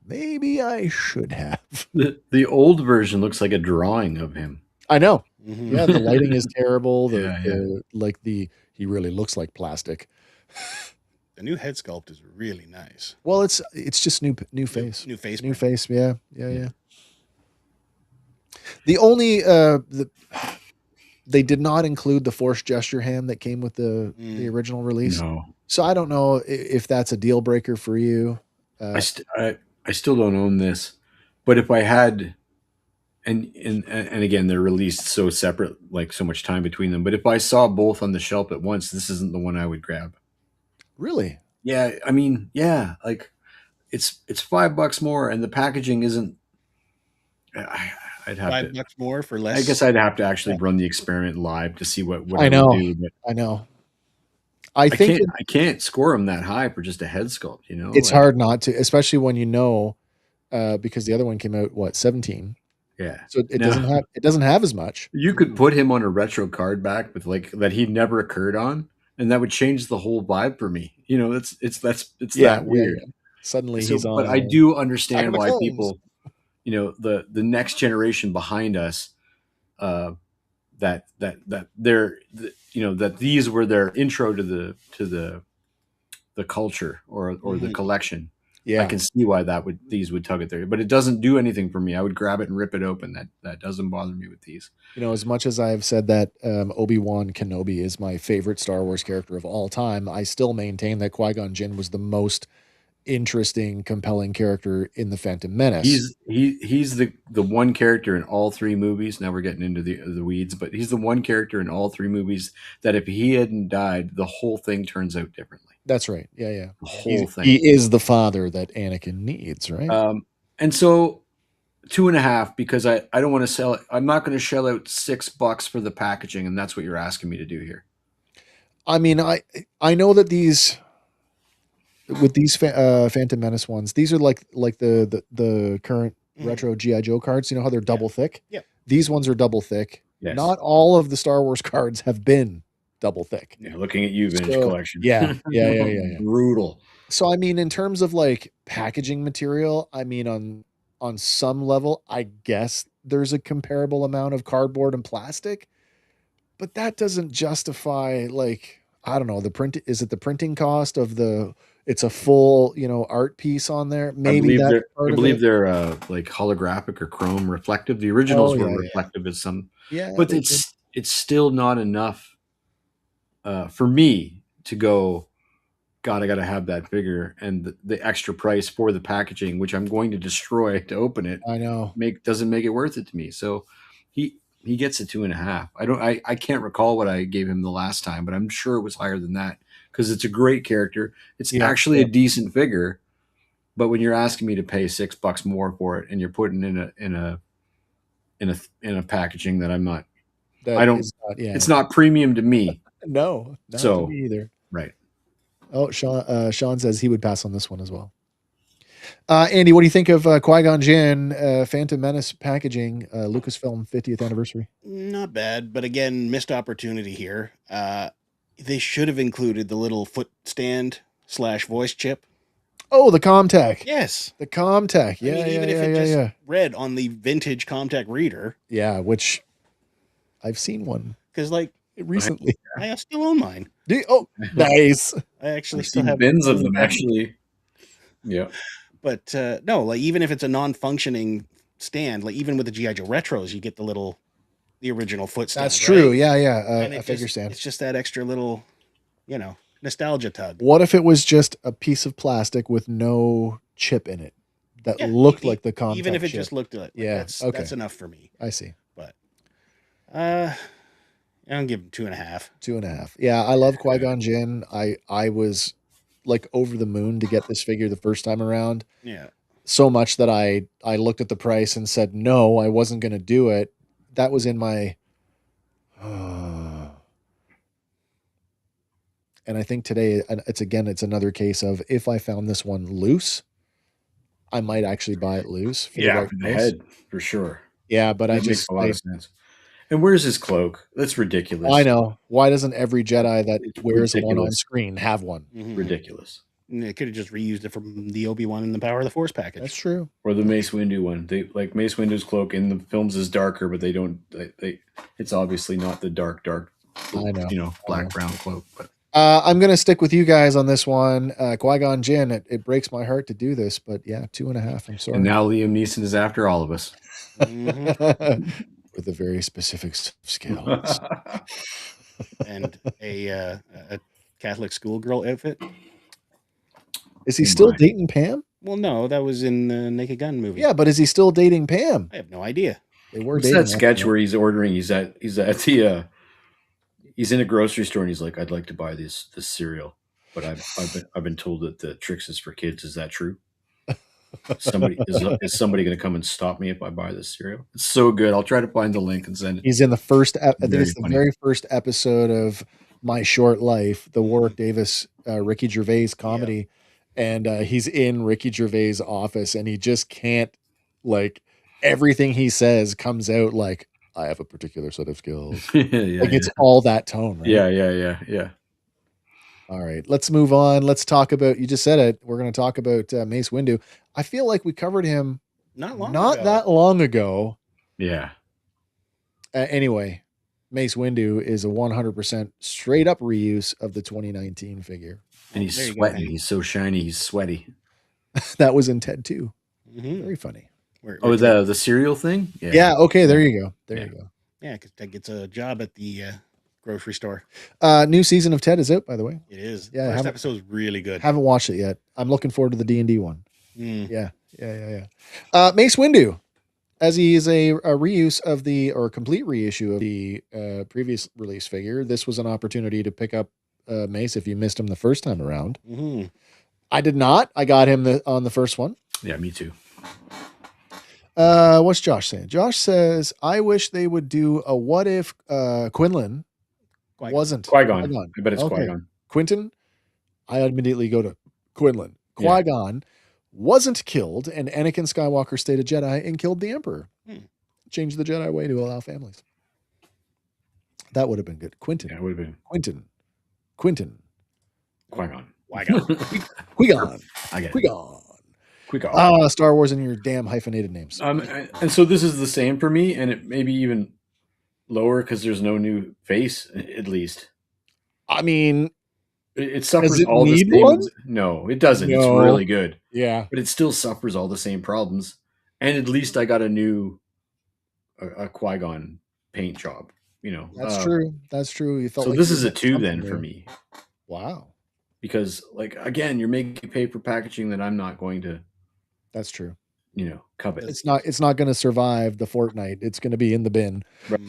maybe I should have. The old version looks like a drawing of him. I know. Yeah, the lighting is terrible. He really looks like plastic. The new head sculpt is really nice. Well, it's just new face. New face. New face, yeah. The only they did not include the force gesture hand that came with the original release. No. So I don't know if that's a deal breaker for you. I still don't own this, but if I had, and again, they're released so separate, like so much time between them. But if I saw both on the shelf at once, this isn't the one I would grab. Really? Yeah. I mean, yeah, like it's $5 more, and the packaging isn't. I'd have $5 more for less. I guess I'd have to actually run the experiment live to see what I know. would do. But I know. I can't score them that high for just a head sculpt. It's hard not to, especially when because the other one came out 17. Yeah. So it doesn't have as much. You could put him on a retro card back with that he never occurred on, and that would change the whole vibe for me. It's that weird. Yeah. Suddenly he's on. But I do understand why people, the next generation behind us, that they're that these were their intro to the culture or the collection. Yeah, I can see why these would tug at there, but it doesn't do anything for me. I would grab it and rip it open. That doesn't bother me with these. As much as I've said that Obi-Wan Kenobi is my favorite Star Wars character of all time, I still maintain that Qui-Gon Jinn was the most interesting, compelling character in the Phantom Menace. He's the one character in all 3 movies. Now we're getting into the weeds, but he's the one character in all 3 movies that if he hadn't died, the whole thing turns out differently. That's right. Yeah. The whole thing. He is the father that Anakin needs, right? And so 2.5, because I don't want to sell it. I'm not going to shell out $6 for the packaging, and that's what you're asking me to do here. I mean, I know that these Phantom Menace ones, these are like the current retro G.I. Joe cards. You know how they're double thick? Yeah. These ones are double thick. Yes. Not all of the Star Wars cards have been double thick. Yeah, looking at you, Vintage Collection. Yeah. Brutal. So I mean, in terms of like packaging material, I mean on some level, I guess there's a comparable amount of cardboard and plastic, but that doesn't justify, like, I don't know, is it the printing cost of it's a full, art piece on there. Maybe I believe they're like holographic or chrome reflective. The originals were reflective as some, but it's still not enough for me to go, God, I got to have that figure, and the extra price for the packaging, which I'm going to destroy to open it. I know doesn't make it worth it to me. So He gets a 2.5. I can't recall what I gave him the last time, but I'm sure it was higher than that because it's a great character. It's actually a decent figure, but when you're asking me to pay $6 more for it, and you're putting in a packaging that I'm not, it's not premium to me. No, not to me either. Right. Oh, Sean says he would pass on this one as well. Andy, what do you think of Qui-Gon Jinn, Phantom Menace packaging, Lucasfilm 50th anniversary? Not bad, but again, missed opportunity here. They should have included the little foot stand / voice chip. Oh, the ComTech. Yes. The ComTech. Yeah, even if it just read on the vintage ComTech reader. Yeah, which I've seen one. Because, like, recently. I still own mine. Oh, nice. I actually still have bins of them, actually. Yeah. But no, like, even if it's a non-functioning stand, like, even with the G.I. Joe retros, you get the original foot stand. That's true. Right? Yeah. A figure stand. It's just that extra little, nostalgia tug. What if it was just a piece of plastic with no chip in it that looked like the ComTech even if it chip? just looked like that's enough for me. I see. But I'll give him 2.5. 2.5. Yeah, I love Qui-Gon Jinn. I was like over the moon to get this figure the first time around. Yeah. So much that I looked at the price and said no, I wasn't going to do it. That was in my and I think today it's another case of if I found this one loose, I might actually buy it loose for the head for sure. Yeah, but that makes a lot of sense. And where's his cloak? That's ridiculous. I know. Why doesn't every Jedi that wears one on screen have one? Mm-hmm. Ridiculous. They could have just reused it from the Obi-Wan and the Power of the Force package. That's true. Or the Mace Windu one. They like Mace Windu's cloak in the films is darker, but they don't. It's obviously not the dark, black brown cloak. But I'm gonna stick with you guys on this one. Qui-Gon Jinn. It breaks my heart to do this, but yeah, 2.5. I'm sorry. And now Liam Neeson is after all of us. Mm-hmm. With a very specific skills. And a Catholic schoolgirl outfit. Is he still dating Pam? Well, no, that was in the Naked Gun movie. Yeah, but is he still dating Pam? I have no idea. They were dating. That sketch where he's ordering. He's at the. He's in a grocery store and he's like, "I'd like to buy this cereal, but I've been told that the Trix is for kids. Is that true? Is somebody going to come and stop me if I buy this cereal? It's so good. I'll try to find the link and send it." He's in the first. I think it's the very first episode of My Short Life, the Warwick Davis, Ricky Gervais comedy, and he's in Ricky Gervais' office, and he just can't, like, everything he says comes out like, "I have a particular set of skills." It's all that tone, right? Yeah. All right, let's move on. Let's talk about, you just said it, we're going to talk about Mace Windu. I feel like we covered him not that long ago. Yeah. Anyway, Mace Windu is a 100% straight up reuse of the 2019 figure. And he's sweating. He's so shiny. He's sweaty. That was in Ted 2. Mm-hmm. Very funny. The cereal thing? Yeah. Okay. There you go. You go. Yeah. Because Ted gets a job at the grocery store. New season of Ted is out, by the way. It is. Yeah. First episode is really good. Haven't watched it yet. I'm looking forward to the D&D one. Yeah. Mace Windu, as he is a reuse of or complete reissue of the previous release figure. This was an opportunity to pick up Mace if you missed him the first time around. Mm-hmm. I did not. I got him on the first one. Yeah, me too. What's Josh saying? Josh says, I wish they would do a what if Quinlan wasn't Qui-Gon. I bet it's Qui-Gon. Quentin, I immediately go to Quinlan. Qui-Gon wasn't killed, and Anakin Skywalker stayed a Jedi and killed the Emperor. Changed the Jedi way to allow families. That would have been good. Quentin. Yeah, it would have been. Quentin. Qui-Gon. Qui-Gon. I get it. Qui-Gon. Star Wars and your damn hyphenated names. And so this is the same for me, and it may be even lower because there's no new face, at least. I mean, it suffers all the same. One? No, it doesn't. No. It's really good. Yeah, but it still suffers all the same problems. And at least I got a new a Qui-Gon paint job. That's true. That's true. You felt so. Like this is a 2 then for me. Wow. Because again, you're making paper packaging that I'm not going to. That's true. covet. It's not going to survive the fortnight. It's going to be in the bin. Right.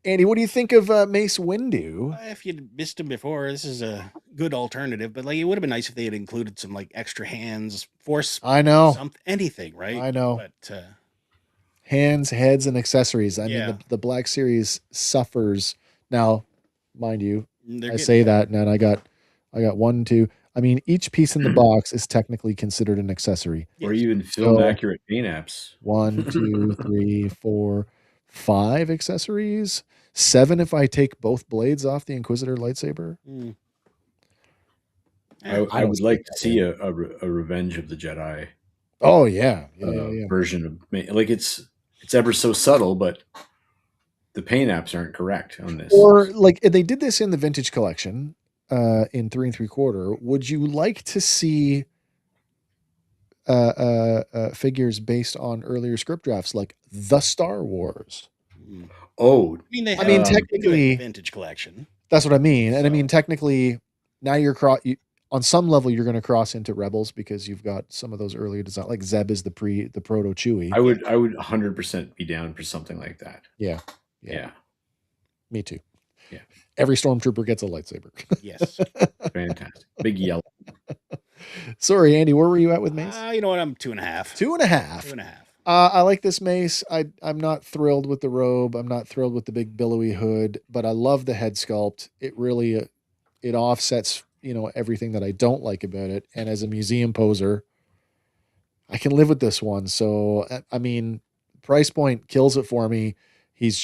Andy, what do you think of Mace Windu? If you'd missed him before, this is a good alternative. But like, it would have been nice if they had included some like extra hands, force. I know. Something, anything, right? I know. But hands, heads, and accessories. I mean, the Black Series suffers now. Mind you, I say that, and I got 1, 2. I mean, each piece in the box is technically considered an accessory, or even film accurate paint apps. 1, 2, 3, 4, 5 accessories. 7 if I take both blades off the Inquisitor lightsaber. I would like to see a Revenge of the Jedi. Oh yeah, version of, like, it's ever so subtle, but the paint apps aren't correct on this. Or like they did this in the vintage collection in 3 3/4. Would you like to see figures based on earlier script drafts like the Star Wars? Oh, I mean, technically vintage collection. That's what I mean. And I mean, technically, now you're on some level you're going to cross into Rebels because you've got some of those earlier designs. Like Zeb is the proto Chewie. I would 100% be down for something like that. Yeah. Me too. Yeah. Every stormtrooper gets a lightsaber. Yes. Fantastic. Big yellow. Sorry, Andy, where were you at with Mace? You know what? I'm 2.5. 2.5. 2.5. I like this Mace. I'm not thrilled with the robe. I'm not thrilled with the big billowy hood, but I love the head sculpt. It really it offsets, everything that I don't like about it. And as a museum poser, I can live with this one. So, I mean, price point kills it for me. He's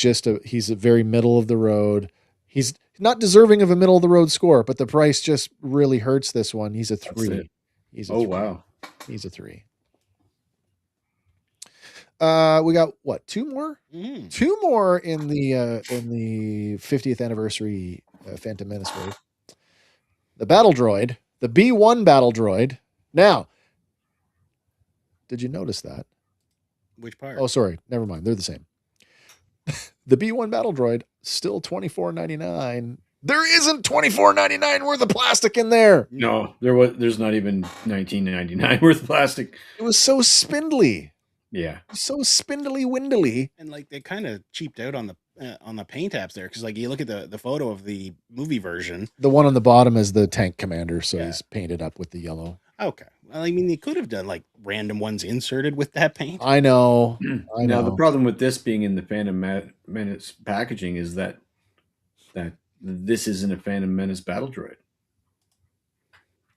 a very middle of the road. He's not deserving of a middle of the road score, but the price just really hurts this one. He's a 3. Wow. He's a 3. We got what? 2 more? 2 more in the 50th anniversary Phantom Menace wave. The battle droid, the B1 battle droid. Now, did you notice that? Which part? Oh, sorry. Never mind. They're the same. The B1 battle droid still $24.99. There isn't $24.99 worth of plastic in there. No, there's not even $19.99 worth of plastic. It was so spindly. Yeah. So spindly windily. And like they kind of cheaped out on the paint apps there, because like you look at the photo of the movie version. The one on the bottom is the tank commander, so he's painted up with the yellow. Okay. Well, I mean, they could have done like random ones inserted with that paint. I know. Now, the problem with this being in the Phantom Menace packaging is that this isn't a Phantom Menace battle droid.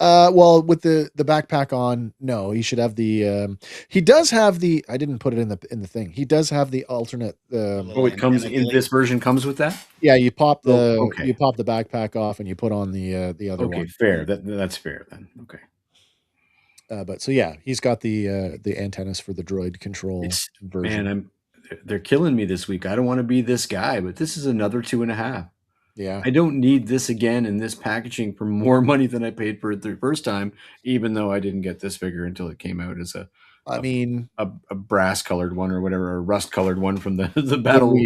Well, with the backpack on, no, he should have the. He does have the. I didn't put it in the thing. He does have the alternate. It comes in this version. Comes with that. Yeah, you pop the you pop the backpack off and you put on the other one. Okay, fair. That's fair then. Okay. But so yeah, he's got the antennas for the droid control version. Man, they're killing me this week. I don't want to be this guy, but this is another 2.5. Yeah. I don't need this again in this packaging for more money than I paid for it the first time, even though I didn't get this figure until it came out as a brass colored one or whatever, a rust colored one from the battle.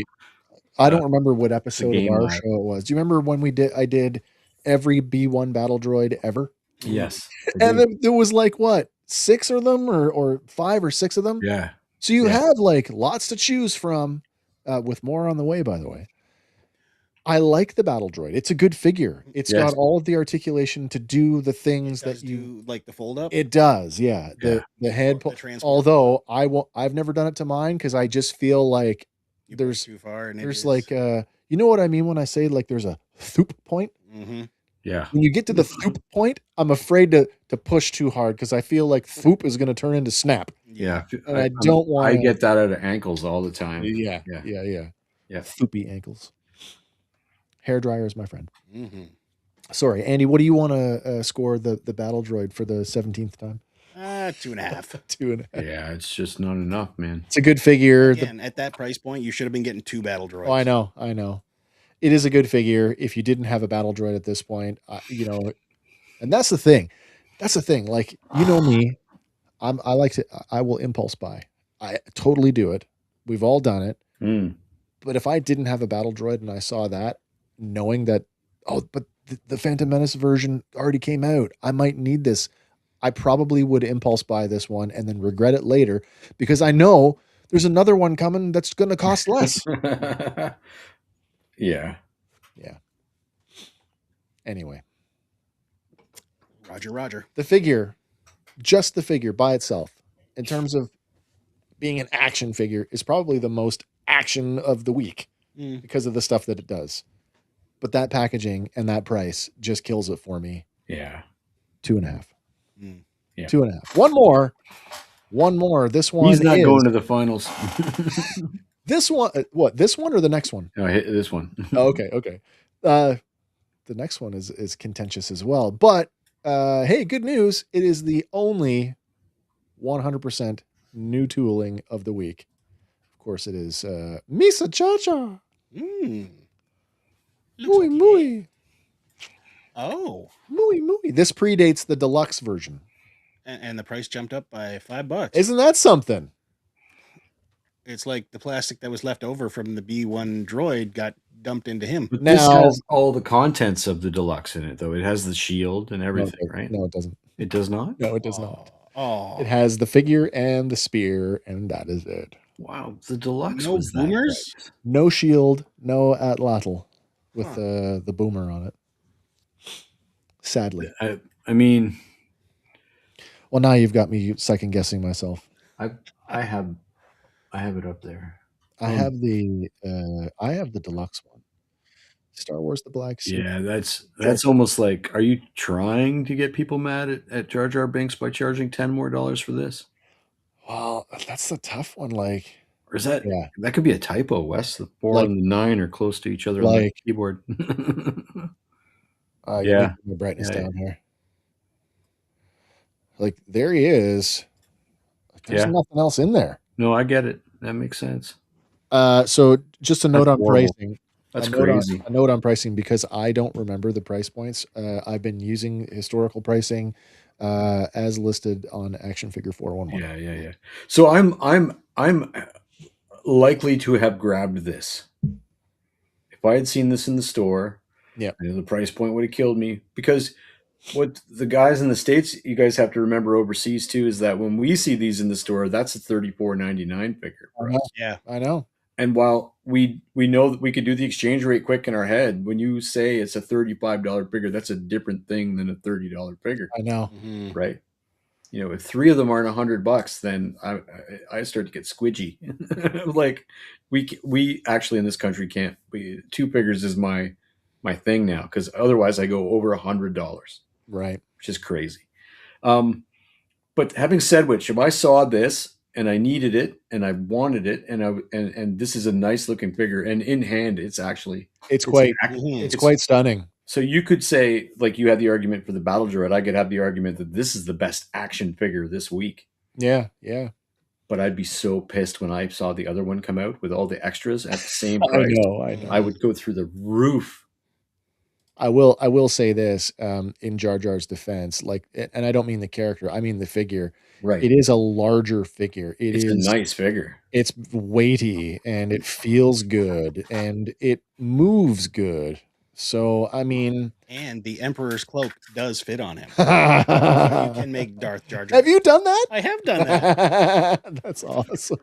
I don't remember what episode of our show it was. Do you remember when I did every B1 battle droid ever? Yes. And then there was like what, 6 of them or 5 or 6 of them? Yeah. So you have like lots to choose from, with more on the way, by the way. I like the battle droid. It's a good figure. It's got all of the articulation to do the things that you like the fold up. It does, yeah. The head. Although I've never done it to mine because I just feel like there's too far. And there's like you know what I mean when I say like there's a thoop point. Mm-hmm. Yeah. When you get to the thoop point, I'm afraid to push too hard because I feel like thoop is going to turn into snap. Yeah, and I don't want. I get that out of ankles all the time. Yeah. Thoopy ankles. Hair dryer is my friend. Mm-hmm. Sorry, Andy. What do you want to score the battle droid for the 17th time? 2.5. 2.5. Yeah, it's just not enough, man. It's a good figure. Again, at that price point, you should have been getting 2 battle droids. Oh, I know. It is a good figure. If you didn't have a battle droid at this point, and that's the thing. Like, you know me, I will impulse buy. I totally do it. We've all done it. But if I didn't have a battle droid and I saw that, knowing that, but the Phantom Menace version already came out, I might need this. I probably would impulse buy this one and then regret it later because I know there's another one coming that's going to cost less. Yeah. Anyway. Roger. The figure, just the figure by itself, in terms of being an action figure, is probably the most action of the week because of the stuff that it does. But that packaging and that price just kills it for me. Yeah. 2.5. Yeah. 2.5. One more. This one He's not going to the finals. This one, what? This one or the next one? No, this one. Oh, okay. The next one is contentious as well. But hey, good news. It is the only 100% new tooling of the week. Of course, it is Misa Cha-Cha. Muy. Oh. Muy. This predates the deluxe version. And the price jumped up by $5. Isn't that something? It's like the plastic that was left over from the B1 droid got dumped into him. But this has all the contents of the deluxe in it, though. It has the shield and everything, right? No, it doesn't. It does not? No, it does not. Oh. It has the figure and the spear, and that is it. Wow, the deluxe no was boomers? That no shield, no atlatl with the boomer on it. Sadly. I mean... Well, now you've got me second guessing myself. I have it up there. I have the deluxe one. Star Wars: The Black Sea. Yeah, that's almost like, are you trying to get people mad at Jar Jar Binks by charging $10 more for this? Well, that's a tough one. Like, or is that that could be a typo, Wes? The 4 and the 9 are close to each other on the keyboard. Yeah, my brightness down here. Like, there he is. There's nothing else in there. No, I get it. That makes sense. So just a note on pricing. That's crazy. A note on pricing, because I don't remember the price points. I've been using historical pricing as listed on Action Figure 411. Yeah. So I'm likely to have grabbed this. If I had seen this in the store, I know the price point would have killed me, because what the guys in the States, you guys have to remember overseas too, is that when we see these in the store, that's a $34.99 figure for us. Yeah, I know. And while we know that we could do the exchange rate quick in our head, when you say it's a $35 figure, that's a different thing than a $30 figure. I know, right? You know, if 3 of them aren't $100, then I start to get squidgy. Like we actually in this country can't. 2 figures is my thing now, because otherwise I go over $100. Right, which is crazy. But having said which, if I saw this and I needed it and I wanted it, and this is a nice looking figure, and in hand it's quite stunning. So you could say, like, you had the argument for the Battle Droid, I could have the argument that this is the best action figure this week. Yeah. But I'd be so pissed when I saw the other one come out with all the extras at the same price. I know. I would go through the roof. I will say this, in Jar Jar's defense, like, and I don't mean the character, I mean the figure. Right. It is a larger figure. It's a nice figure. It's weighty, and it feels good, and it moves good. So, I mean, and the Emperor's cloak does fit on him. So you can make Darth Jar Jar. Have you done that? I have done that. That's awesome.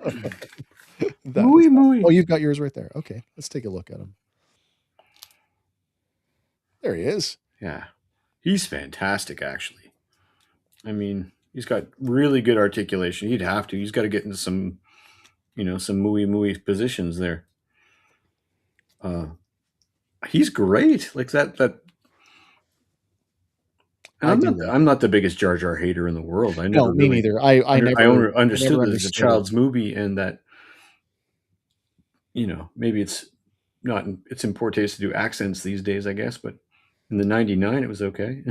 Muy. Oh, you've got yours right there. Okay, let's take a look at him. There he is. Yeah. He's fantastic, actually. I mean, he's got really good articulation. He'd have to. He's got to get into some, some muy positions there. He's great. Like that. I'm not the biggest Jar Jar hater in the world. I never. No, me neither. I never understood that it's a child's movie, and that, maybe it's not. It's in poor taste to do accents these days, I guess, but. In the 99, it was okay.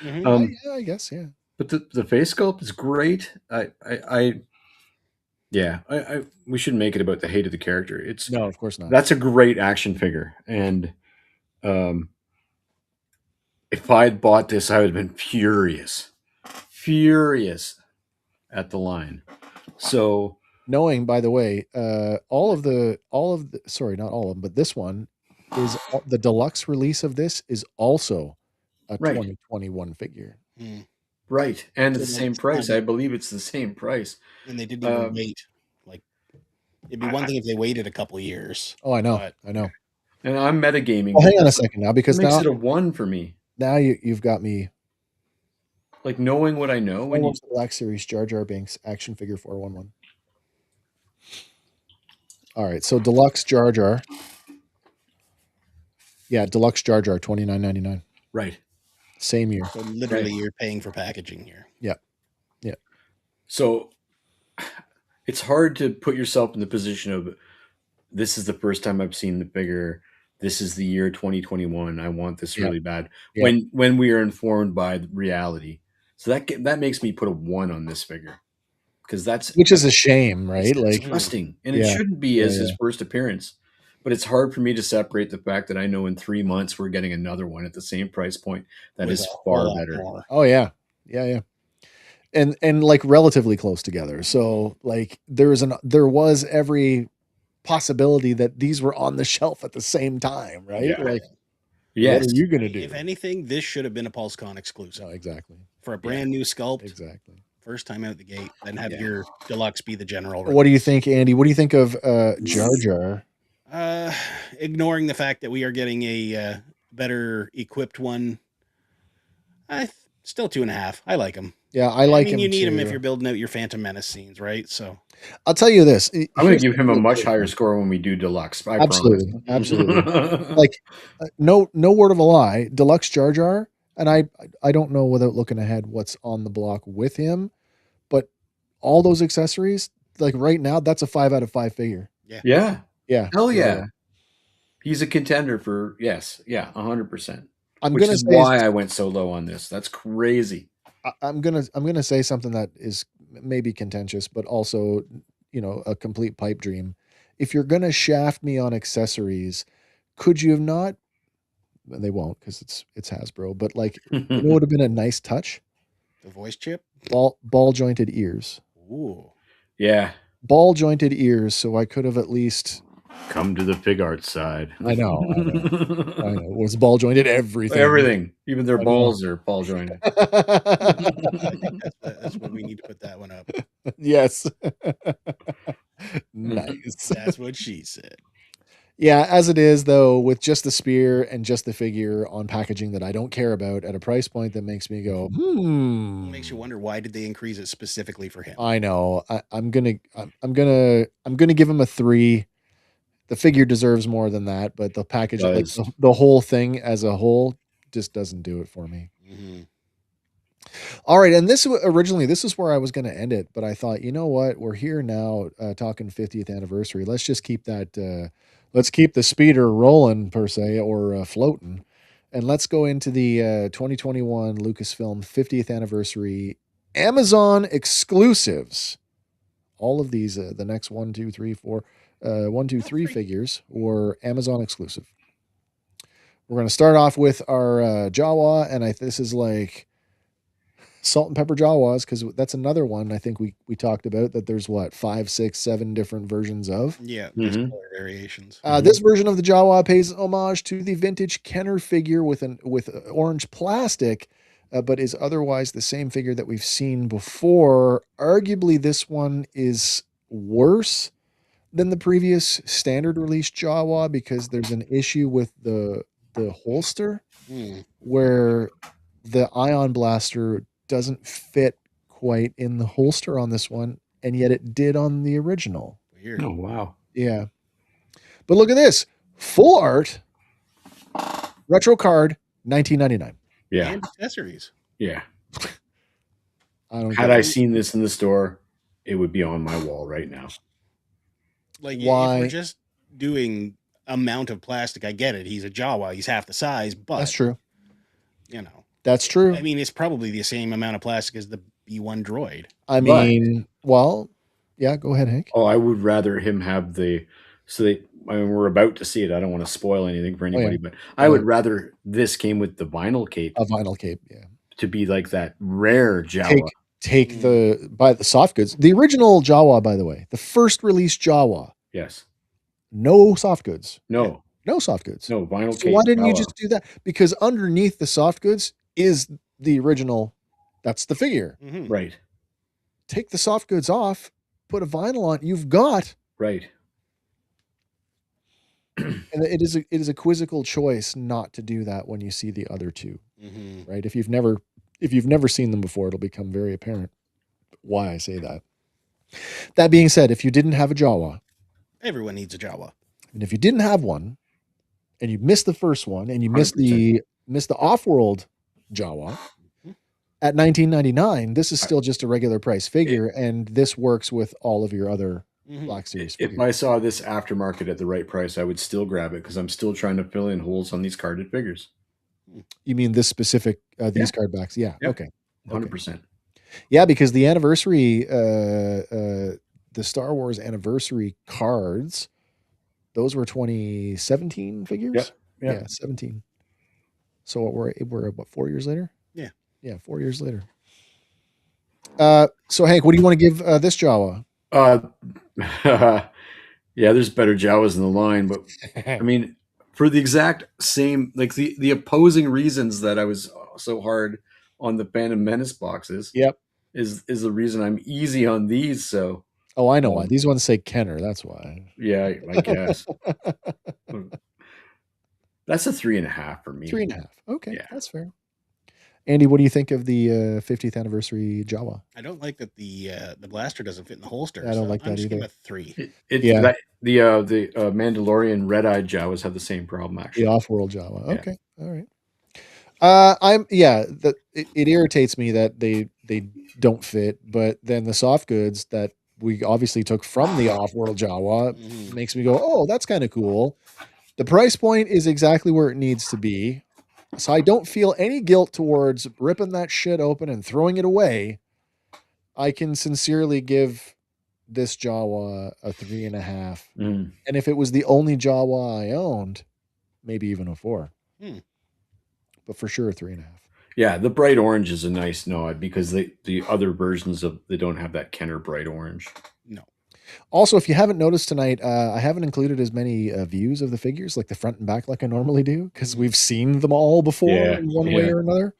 Yeah, I guess, yeah. But the face sculpt is great. We shouldn't make it about the hate of the character. No, of course not. That's a great action figure. And if I had bought this, I would have been furious at the line. So, knowing, by the way, all of the sorry, not all of them, but this one is the deluxe release of this is also a 2021 figure. Right, and it's the same price. I believe it's the same price. And they didn't even wait. Like, it'd be one thing if they waited a couple years. Oh, I know. I know. And I'm metagaming. Well, hang on a second now, because it makes now it a 1 for me. Now you've got me. Like, knowing what I know. When the Black Series Jar Jar Binks action figure 411. All right, so deluxe Jar Jar. Yeah, deluxe Jar Jar, $29.99. Right. Same year. So literally, you're paying for packaging here. Yeah. Yeah. So it's hard to put yourself in the position of, this is the first time I've seen the figure. This is the year 2021. I want this really bad. Yeah. When we are informed by reality. So that makes me put a 1 on this figure. Because which is a shame, right? It's disgusting. And it shouldn't be as his first appearance. But it's hard for me to separate the fact that I know in 3 months we're getting another one at the same price point that is far better. More. Oh yeah. Yeah. And like relatively close together. So like there was every possibility that these were on the shelf at the same time, right? Yeah. Like, yes. What are you gonna do? If anything, this should have been a Pulsecon exclusive. Oh, exactly. For a brand new sculpt. Exactly. First time out the gate, then have your deluxe be the general. What do you think, Andy? What do you think of Jar Jar? Ignoring the fact that we are getting a better equipped one, still 2.5. I like him. Yeah, I like him. You need him if you're building out your Phantom Menace scenes, right? So I'll tell you this: I'm going to give him a much higher score when we do deluxe. Absolutely. Like, no word of a lie. Deluxe Jar Jar, and I don't know without looking ahead what's on the block with him, but all those accessories, like right now, that's a 5 out of 5 figure. Yeah. Hell yeah. So, he's a contender for 100%. Which is why I went so low on this. That's crazy. I'm gonna say something that is maybe contentious, but also, a complete pipe dream. If you're gonna shaft me on accessories, could you have not? They won't, because it's Hasbro. But like, it would have been a nice touch. The voice chip, ball jointed ears. Ooh, yeah, ball jointed ears. So I could have at least come to the fig art side. I know. It was ball jointed everything. Even their balls are ball jointed. I think that's what we need to put that one up. Yes. Nice. That's what she said. Yeah, as it is though, with just the spear and just the figure on packaging that I don't care about at a price point that makes me go, Makes you wonder, why did they increase it specifically for him? I know. I'm gonna give him a 3. The figure deserves more than that, but the package, like the whole thing as a whole, just doesn't do it for me. Mm-hmm. All right, and this is where I was going to end it, but I thought, you know what, we're here now talking 50th anniversary. Let's just keep that. Let's keep the speeder rolling per se, or floating, and let's go into the 2021 Lucasfilm 50th anniversary Amazon exclusives. All of these, the next 1, 2, 3, 4. 1, 2, 3 figures were Amazon exclusive. We're going to start off with our Jawa, and this is like salt and pepper Jawas, because that's another one I think we talked about, that there's 5, 6, 7 different versions of. Yeah, color variations. This version of the Jawa pays homage to the vintage Kenner figure with orange plastic, but is otherwise the same figure that we've seen before. Arguably, this one is worse than the previous standard release Jawa, because there's an issue with the holster where the ion blaster doesn't fit quite in the holster on this one, and yet it did on the original. Weird. Oh wow. Yeah. But look at this. Full art retro card, $19.99. Yeah. And accessories. Yeah. Had I seen this in the store, it would be on my wall right now. Like, why? If we're just doing amount of plastic, I get it. He's a Jawa. He's half the size, but that's true. That's true. I mean, it's probably the same amount of plastic as the B1 droid. I mean, well, yeah, go ahead, Hank. Oh, I would rather him have we're about to see it. I don't want to spoil anything for anybody, but I would rather this came with the vinyl cape. A vinyl cape, yeah. To be like that rare Jawa. Take the soft goods. The original Jawa, by the way, the first release Jawa. Yes. No soft goods. No. No soft goods. No vinyl so cape. Why didn't you just do that? Because underneath the soft goods is the original That's the figure. Right. Take the soft goods off, put a vinyl on, you've got. Right. And it is a quizzical choice not to do that when you see the other two. Right? If you've never seen them before, it'll become very apparent why I say that. That being said, if you didn't have a Jawa, everyone needs a Jawa. And if you didn't have one, and you missed the first one, and you missed the off-world Jawa at $19.99, this is still just a regular price figure, and this works with all of your other Black Series figures. If I saw this aftermarket at the right price, I would still grab it because I'm still trying to fill in holes on these carded figures. You mean this specific these card backs? Yeah. Yep. Okay. 100%. Yeah, because the anniversary, the Star Wars anniversary cards, those were 2017 figures. Yeah, 17. So we're what, 4 years later? Yeah, 4 years later. So Hank, what do you want to give this Jawa? Yeah, there's better Jawas in the line, but I mean, for the exact same, like the opposing reasons that I was so hard on the Phantom Menace boxes. Is the reason I'm easy on these. So. Oh, I know why. These ones say Kenner. That's why. Yeah, I guess. That's a 3.5 for me. 3.5. Okay, that's fair. Andy, what do you think of the 50th anniversary Jawa? I don't like that the blaster doesn't fit in the holster. I don't like that either. Give it 3. The Mandalorian red-eyed Jawas have the same problem, actually. The off-world Jawa. Okay, all right. It irritates me that they don't fit, but then the soft goods that we obviously took from the off-world Jawa makes me go, oh, that's kind of cool. The price point is exactly where it needs to be. So I don't feel any guilt towards ripping that shit open and throwing it away. I can sincerely give this Jawa a 3.5. And if it was the only Jawa I owned, maybe even a 4. But for sure, a 3.5. Yeah, the bright orange is a nice nod because the other versions they don't have that Kenner bright orange. No. Also, if you haven't noticed tonight, I haven't included as many views of the figures, like the front and back, like I normally do, because we've seen them all before in one way or another.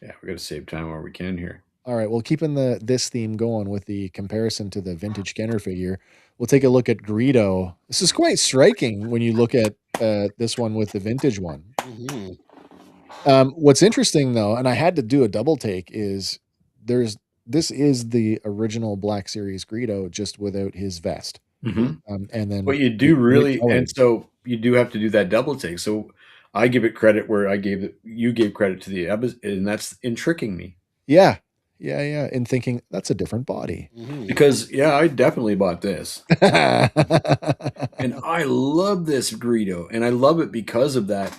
Yeah, we got to save time where we can here. All right, well, keeping this theme going with the comparison to the vintage Kenner figure, we'll take a look at Greedo. This is quite striking when you look at this one with the vintage one. What's interesting, though, and I had to do a double take, is this is the original Black Series Greedo, just without his vest. And then, but you do really, and so you do have to do that double take. So I give it credit where you gave credit to the and that's in tricking me. Yeah. In thinking that's a different body. Because I definitely bought this, and I love this Greedo, and I love it because of that.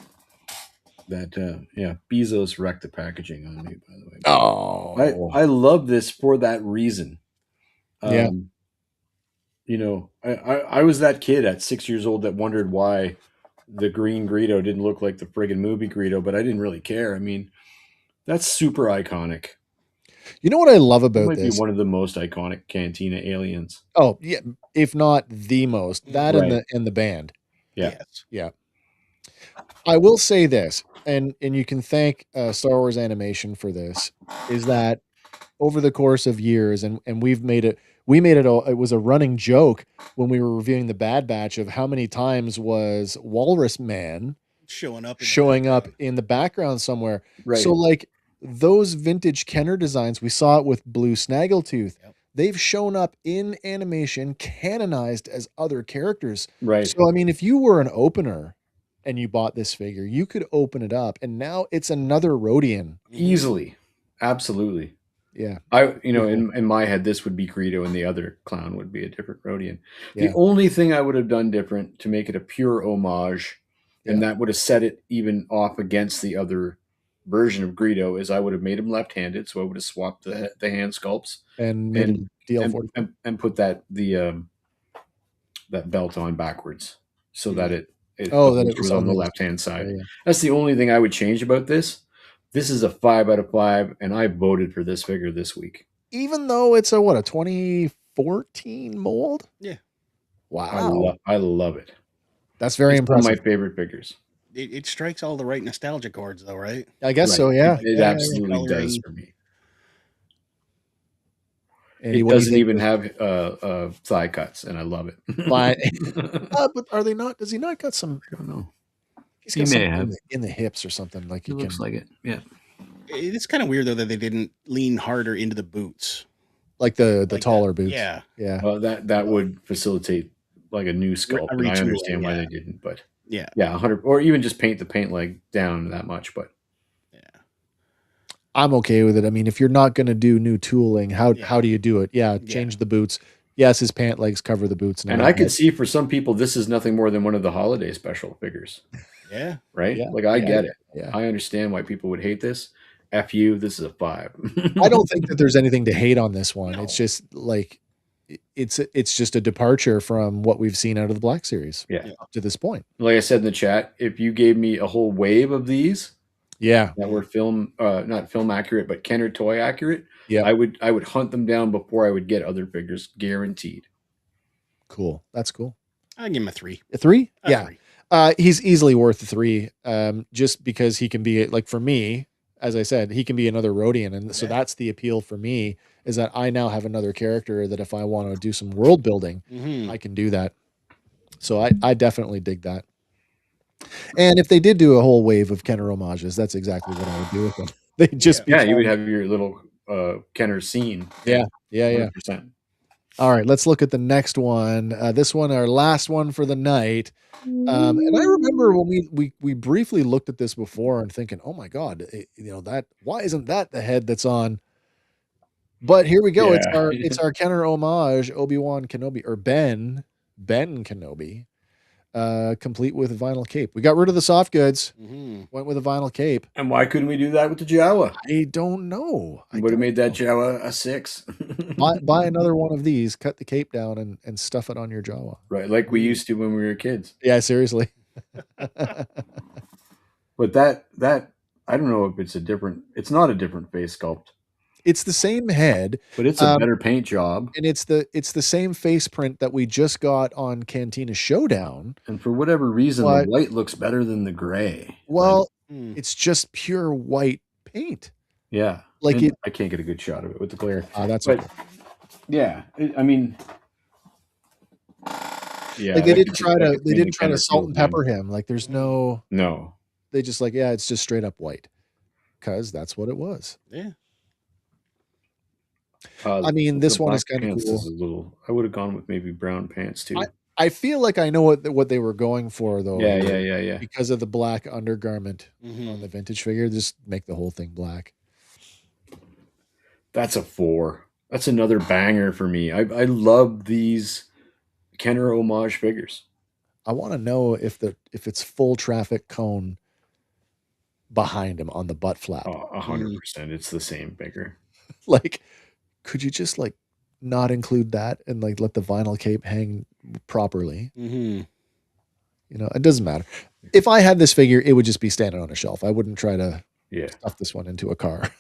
Bezos wrecked the packaging on me, by the way. Oh, I love this for that reason. I was that kid at 6 years old that wondered why the green Greedo didn't look like the friggin' movie Greedo, but I didn't really care. I mean, that's super iconic. You know what I love about this? It might be one of the most iconic Cantina aliens. Oh yeah, if not the most. That and the band. Yeah. Yeah. I will say this, and you can thank Star Wars Animation for this, is that over the course of years, and we made it, it was a running joke when we were reviewing the Bad Batch of how many times was Walrus Man showing up in the background somewhere. Right. So like those vintage Kenner designs, we saw it with Blue Snaggletooth. Yep. They've shown up in animation, canonized as other characters. Right. So I mean, if you were an opener and you bought this figure, you could open it up, and now it's another Rodian. Easily. Absolutely. Yeah. In my head, this would be Greedo and the other clown would be a different Rodian. Yeah. The only thing I would have done different to make it a pure homage, and that would have set it even off against the other version of Greedo, is I would have made him left-handed, so I would have swapped the hand sculpts and put that belt on backwards so that it was on the left-hand side. Yeah. That's the only thing I would change about this. This is a 5 out of 5, and I voted for this figure this week. Even though it's a 2014 mold? Yeah. Wow. I love it. That's very impressive. One of my favorite figures. It strikes all the right nostalgia chords, though, right? I guess so, yeah. It absolutely does for me. Andy, it what do you doesn't think even of- have thigh cuts, and I love it. but are they not? Does he not got some? I don't know. He's He got may something have. in the hips or something like It looks like it. Yeah. It's kind of weird though that they didn't lean harder into the boots, like the like taller that. boots. Yeah. Yeah. Well, that would facilitate like a new sculpt, and I understand why they didn't, but yeah, 100, or even just paint the paint leg down that much. But yeah, I'm okay with it. I mean, if you're not going to do new tooling, how do you do it? Yeah, change the boots. Yes, his pant legs cover the boots now. And I can see for some people this is nothing more than one of the holiday special figures. Yeah. Right? Yeah. Like I get it. Yeah. I understand why people would hate this. F you, this is a 5. I don't think that there's anything to hate on this one. No. It's just like it's just a departure from what we've seen out of the Black Series. Yeah. Up to this point. Like I said in the chat, if you gave me a whole wave of these, that were not film accurate, but Kenner toy accurate, I would hunt them down before I would get other figures, guaranteed. Cool. That's cool. I'll give him a 3. A 3? Yeah. 3. He's easily worth a 3. Just because he can be, like, for me, as I said, he can be another Rhodian. And so that's the appeal for me, is that I now have another character that if I want to do some world building, I can do that. So I definitely dig that. And if they did do a whole wave of Kenner homages, that's exactly what I would do with them. They'd just you would have your little Kenner scene. Yeah. 100%. All right, let's look at the next one. This one, our last one for the night. And I remember when we briefly looked at this before and thinking, oh my God, why isn't that the head that's on? But here we go. Yeah. It's our Kenner homage, Obi-Wan Kenobi, or Ben Kenobi, complete with a vinyl cape. We got rid of the soft goods, went with a vinyl cape. And why couldn't we do that with the Jawa? I don't know. I would have made that Jawa a 6. buy another one of these, cut the cape down and stuff it on your Jawa. Right, like we used to when we were kids. Yeah, seriously. But that I don't know if it's not a different face sculpt. It's the same head, but it's a better paint job. And it's the same face print that we just got on Cantina Showdown. And for whatever reason, the white looks better than the gray. Well, it's just pure white paint. Yeah. Like I can't get a good shot of it with the glare. That's okay. Yeah. I mean, yeah. Like they didn't try to salt and pepper him. Like there's no. They just like, it's just straight up white. Because that's what it was. Yeah. I mean, this one is kind of cool. I would have gone with maybe brown pants too. I feel like I know what they were going for though. Yeah. Because of the black undergarment on the vintage figure, just make the whole thing black. That's a 4. That's another banger for me. I love these Kenner homage figures. I want to know if it's full traffic cone behind him on the butt flap. 100%. It's the same figure. Like, could you just like not include that and like let the vinyl cape hang properly? You know, it doesn't matter. If I had this figure, it would just be standing on a shelf. I wouldn't try to stuff this one into a car.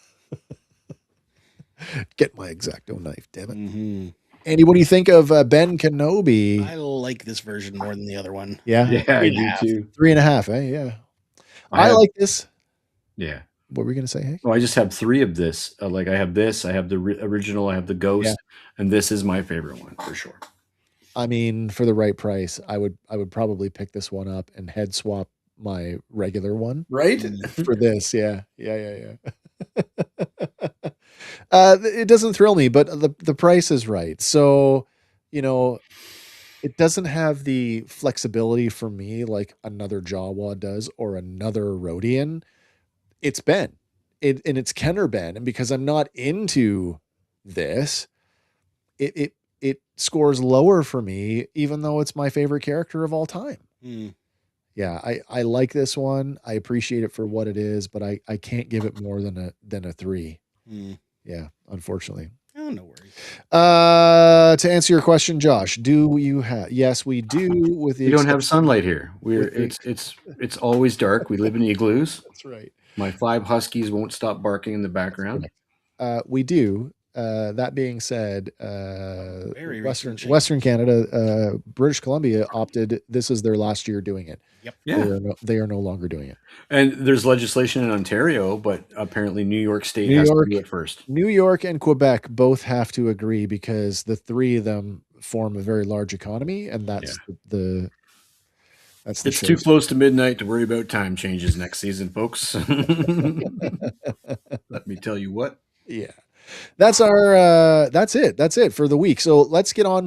Get my X-Acto knife, damn it. Andy, what do you think of Ben Kenobi? I like this version more than the other one. Yeah, I do too. 3.5, eh? Yeah. I like this. Yeah. What were we going to say, Hank? Well, I just have 3 of this. Like I have this, I have the original, I have the Ghost, and this is my favorite one for sure. I mean, for the right price, I would probably pick this one up and head swap my regular one. Right? For this, yeah. It doesn't thrill me, but the price is right. So, you know, it doesn't have the flexibility for me like another Jawa does or another Rhodian. It's Ben. And it's Kenner Ben. And because I'm not into this, it scores lower for me, even though it's my favorite character of all time. Yeah, I like this one. I appreciate it for what it is, but I can't give it more than a 3. Yeah, unfortunately. Oh, no worries. To answer your question, Josh, do you have? Yes, we do. With the we don't have sunlight here. It's always dark. We live in igloos. That's right. My 5 huskies won't stop barking in the background. We do. that being said, Very Western Canada, British Columbia opted. This is their last year doing it. Yep. Yeah. They are no longer doing it. And there's legislation in Ontario, but apparently New York State has to do it first. New York and Quebec both have to agree because the three of them form a very large economy, and that's it's too close to midnight to worry about time changes next season, folks. Let me tell you what. Yeah. That's our that's it for the week. So let's get to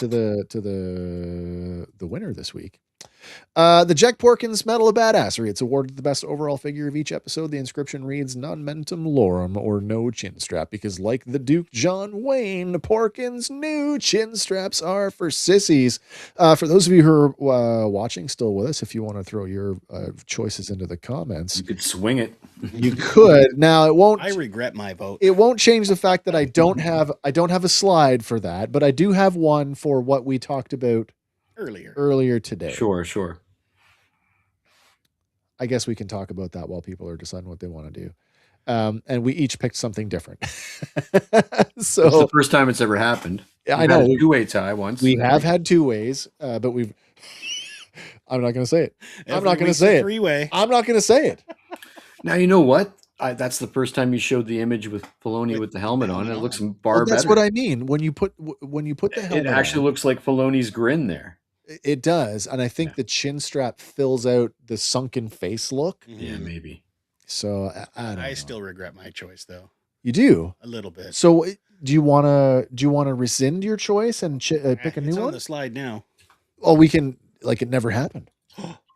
the winner this week. The Jack Porkins Medal of Badassery. It's awarded the best overall figure of each episode. The inscription reads non mentum lorem, or no chin strap, because like the Duke John Wayne, Porkins' new chin straps are for sissies. For those of you who are watching still with us, if you want to throw your choices into the comments, you could swing it. You could. Now it won't. I regret my vote. It won't change the fact that I don't have a slide for that, but I do have one for what we talked about earlier today. Sure. I guess we can talk about that while people are deciding what they want to do. And we each picked something different. So it's the first time it's ever happened. I know. Had a two-way tie once. We have had two ways, but I'm not going to say it. I'm not going to say it. Three-way. I'm not going to say it. Now, you know what? That's the first time you showed the image with Filoni with the helmet on. It looks far better. That's what I mean. When you put the helmet it actually looks like Filoni's grin there. It does. And I think the chin strap fills out the sunken face look. Yeah, maybe. So I still regret my choice, though. You do? A little bit. So do you want to rescind your choice and pick a new one? On the slide now. Oh, we can, like it never happened.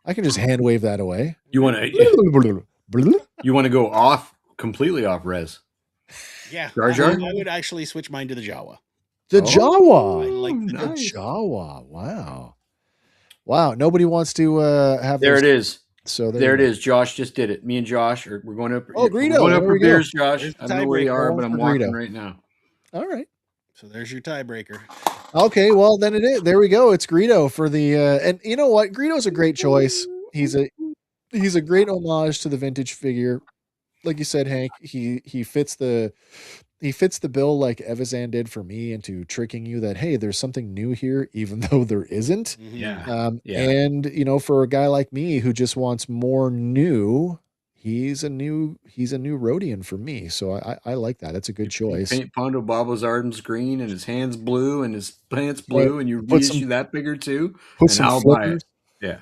I can just hand wave that away. You want to go completely off res? Yeah. Jar Jar? I would actually switch mine to the Jawa. The Jawa. I like the Jawa. Wow. Nobody wants to have. There it is. So there it is. Josh just did it. Me and Josh we're going up. Oh, Greedo. We're going up for beers, Josh. I don't know where you are, but I'm walking right now. All right. So there's your tiebreaker. Okay, well then it is. There we go. It's Greedo for the and you know what? Greedo's a great choice. He's a great homage to the vintage figure. Like you said, Hank, he fits the bill like Evazan did for me into tricking you that hey, there's something new here, even though there isn't. Yeah. And you know, for a guy like me who just wants more new, he's a new Rhodian for me. So I like that. That's a good choice. Paint Pondo Babo's arms green and his hands blue and his pants blue, and you reissue that figure too. And I'll buy it. Yeah.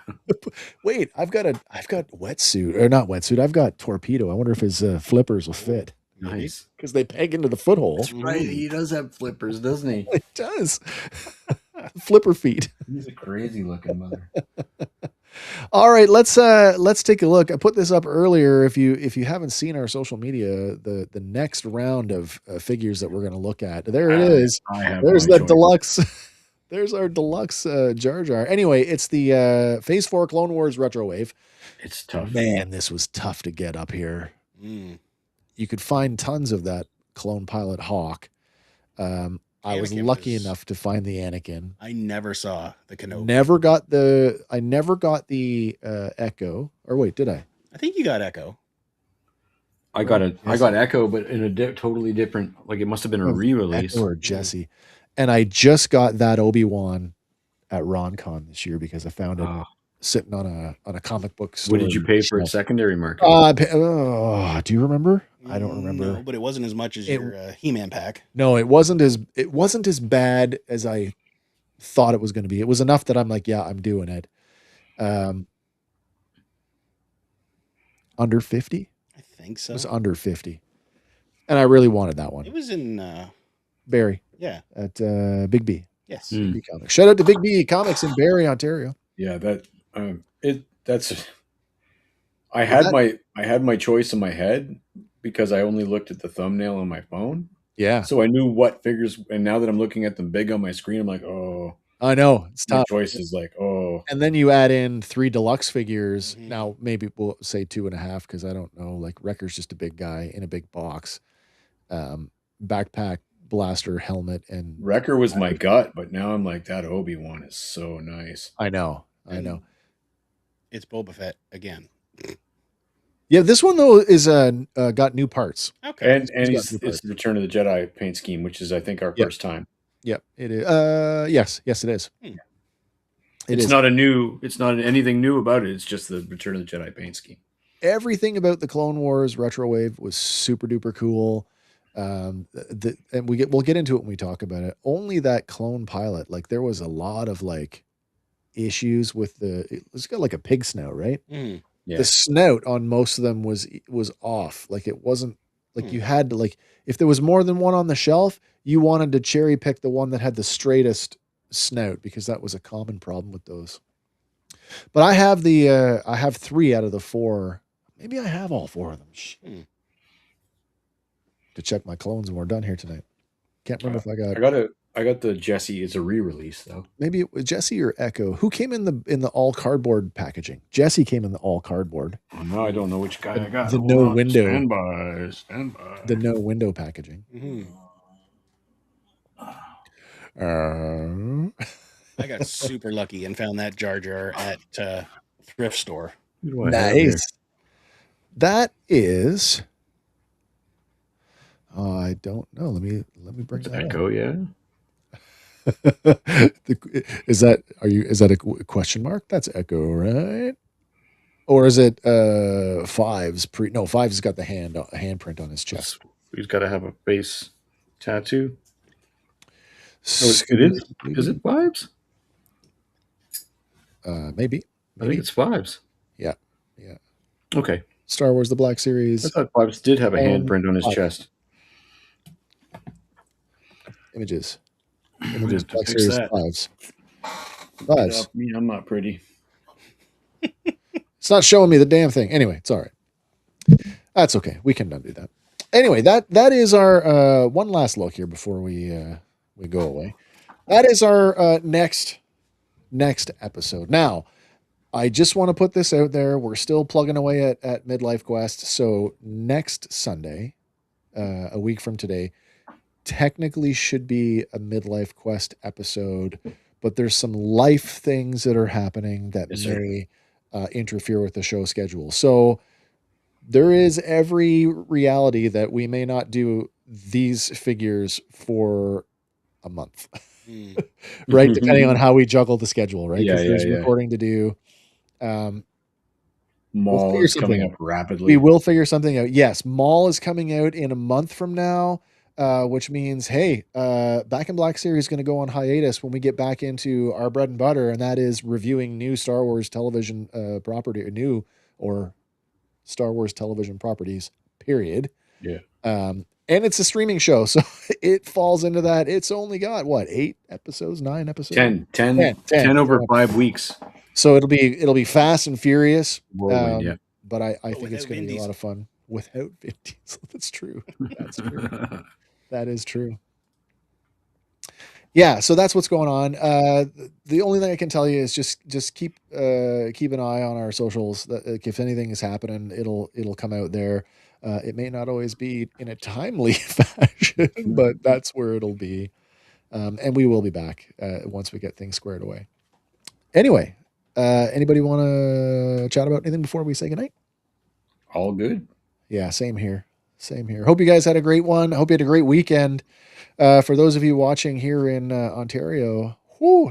Wait, I've got wetsuit or not wetsuit. I've got torpedo. I wonder if his flippers will fit. Nice, because they peg into the foothold. That's right. He does have flippers, doesn't he? He does. Flipper feet. He's a crazy looking mother. All right, let's take a look. I put this up earlier. If you haven't seen our social media, the next round of figures that we're going to look at. There it is. There's that deluxe. There's our deluxe Jar Jar. Anyway, it's the Phase 4 Clone Wars Retro Wave. It's tough. Man, this was tough to get up here. You could find tons of that clone pilot Hawk. I was lucky enough to find the Anakin. I never saw the Kenobi. I never got the Echo. Or wait, did I? I think you got Echo. I got Echo, but in a totally different. Like it must have been a re-release. Echo or Jesse. And I just got that Obi-Wan at RonCon this year because I found it sitting on a comic book store. What did you pay for its secondary market? Do you remember? I don't remember. No, but it wasn't as much as your He-Man pack. No, it wasn't as bad as I thought it was going to be. It was enough that I'm like, yeah, I'm doing it. Under 50? I think so. It was under 50. And I really wanted that one. It was in Barrie. Yeah. At Big B. Yes. Big B Comics. Shout out to Big B Comics in Barrie, Ontario. Yeah, I had my choice in my head because I only looked at the thumbnail on my phone. Yeah. So I knew what figures, and now that I'm looking at them big on my screen, I'm like, oh. I know. It's tough. Choice is like, oh. And then you add in 3 deluxe figures. Now, maybe we'll say 2.5 because I don't know. Like, Wrecker's just a big guy in a big box. Backpack, blaster, helmet, and Wrecker was my gut, but now I'm like, that Obi-Wan is so nice. I know. It's Boba Fett again. Yeah, this one though is got new parts. Okay, and it's the Return of the Jedi paint scheme, which is I think our first time. Yep, it is. Yes, it is. It's not anything new about it. It's just the Return of the Jedi paint scheme. Everything about the Clone Wars retro wave was super duper cool. And we'll get into it when we talk about it. Only that clone pilot, like there was a lot of like issues with it's got like a pig snout, right? Mm. Yeah. The snout on most of them was off. Like it wasn't like you had to like, if there was more than one on the shelf, you wanted to cherry pick the one that had the straightest snout, because that was a common problem with those. But I have I have 3 out of the 4. Maybe I have all 4 of them. To check my clones when we're done here tonight. Can't remember if I got the Jesse. It's a re-release though. Maybe it was Jesse or Echo. Who came in the all cardboard packaging? Jesse came in the all cardboard. Oh, no, I don't know which guy I got. The no window. Stand by. The no window packaging. I got super lucky and found that Jar Jar at thrift store. Nice. That is. I don't know. Let me bring that Echo, yeah. Is that a question mark? That's Echo, right? Or is it Fives? No, Fives has got the handprint on his chest. He's got to have a face tattoo. It is. Is it Fives? Maybe. I think it's Fives. Yeah. Okay. Star Wars: The Black Series. I thought Fives did have a handprint on his chest. Images. Black Series Fives. I'm not pretty. It's not showing me the damn thing. Anyway, it's all right. That's okay. We can undo that. Anyway, that is our one last look here before we go away. That is our next episode. Now, I just want to put this out there. We're still plugging away at Midlife Quest. So next Sunday, a week from today, technically should be a Midlife Quest episode, but there's some life things that are happening that may interfere with the show schedule. So there is every reality that we may not do these figures for a month, right? Depending on how we juggle the schedule, right? Yeah, there's recording to do. Maul is coming up rapidly. We will figure something out. Yes, Maul is coming out in a month from now, which means, hey, Back in Black series is going to go on hiatus when we get back into our bread and butter, and that is reviewing new Star Wars television Star Wars television properties, period. Yeah. And it's a streaming show, so it falls into that. It's only got, 8 episodes, 9 episodes? 10 over 5 weeks. So it'll be fast and furious. Yeah. But I think it's going to be a lot of fun without Vin Diesel. That's true. That's true. That is true. Yeah, so that's what's going on. The only thing I can tell you is just keep an eye on our socials. If anything is happening, it'll come out there. It may not always be in a timely fashion, but that's where it'll be. And we will be back once we get things squared away. Anyway, anybody want to chat about anything before we say goodnight? All good. Yeah, same here. Hope you guys had a great one. Hope you had a great weekend. For those of you watching here in Ontario,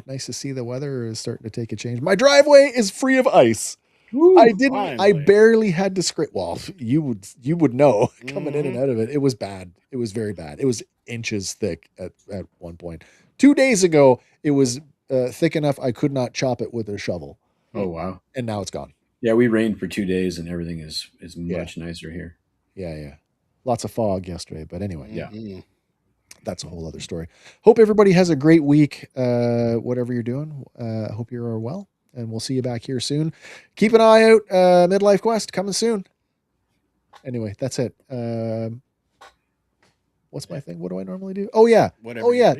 nice to see the weather is starting to take a change. My driveway is free of ice. I barely had to scrape. Well, you would know coming in and out of it. It was bad. It was very bad. It was inches thick at one point. 2 days ago, it was thick enough I could not chop it with a shovel. Oh, wow. And now it's gone. Yeah, we rained for 2 days and everything is much nicer here. Yeah. Lots of fog yesterday, but anyway. Yeah. That's a whole other story. Hope everybody has a great week, whatever you're doing. Hope you're well, and we'll see you back here soon. Keep an eye out. Midlife Quest coming soon. Anyway, that's it. What's my thing? What do I normally do? Oh, yeah.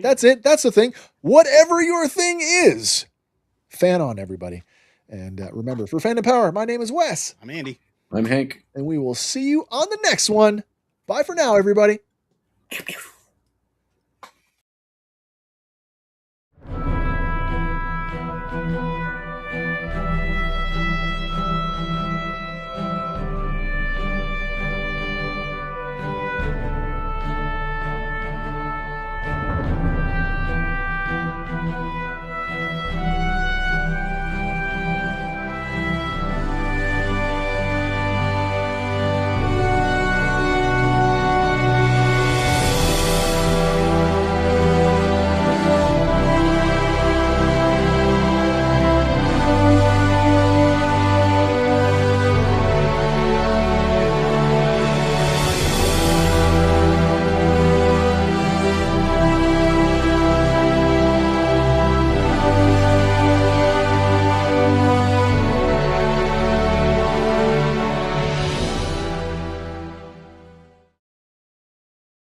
That's it. That's the thing. Whatever your thing is, fan on, everybody. And remember, for Fandom Power, my name is Wes. I'm Andy. I'm Hank. And we will see you on the next one. Bye for now, everybody.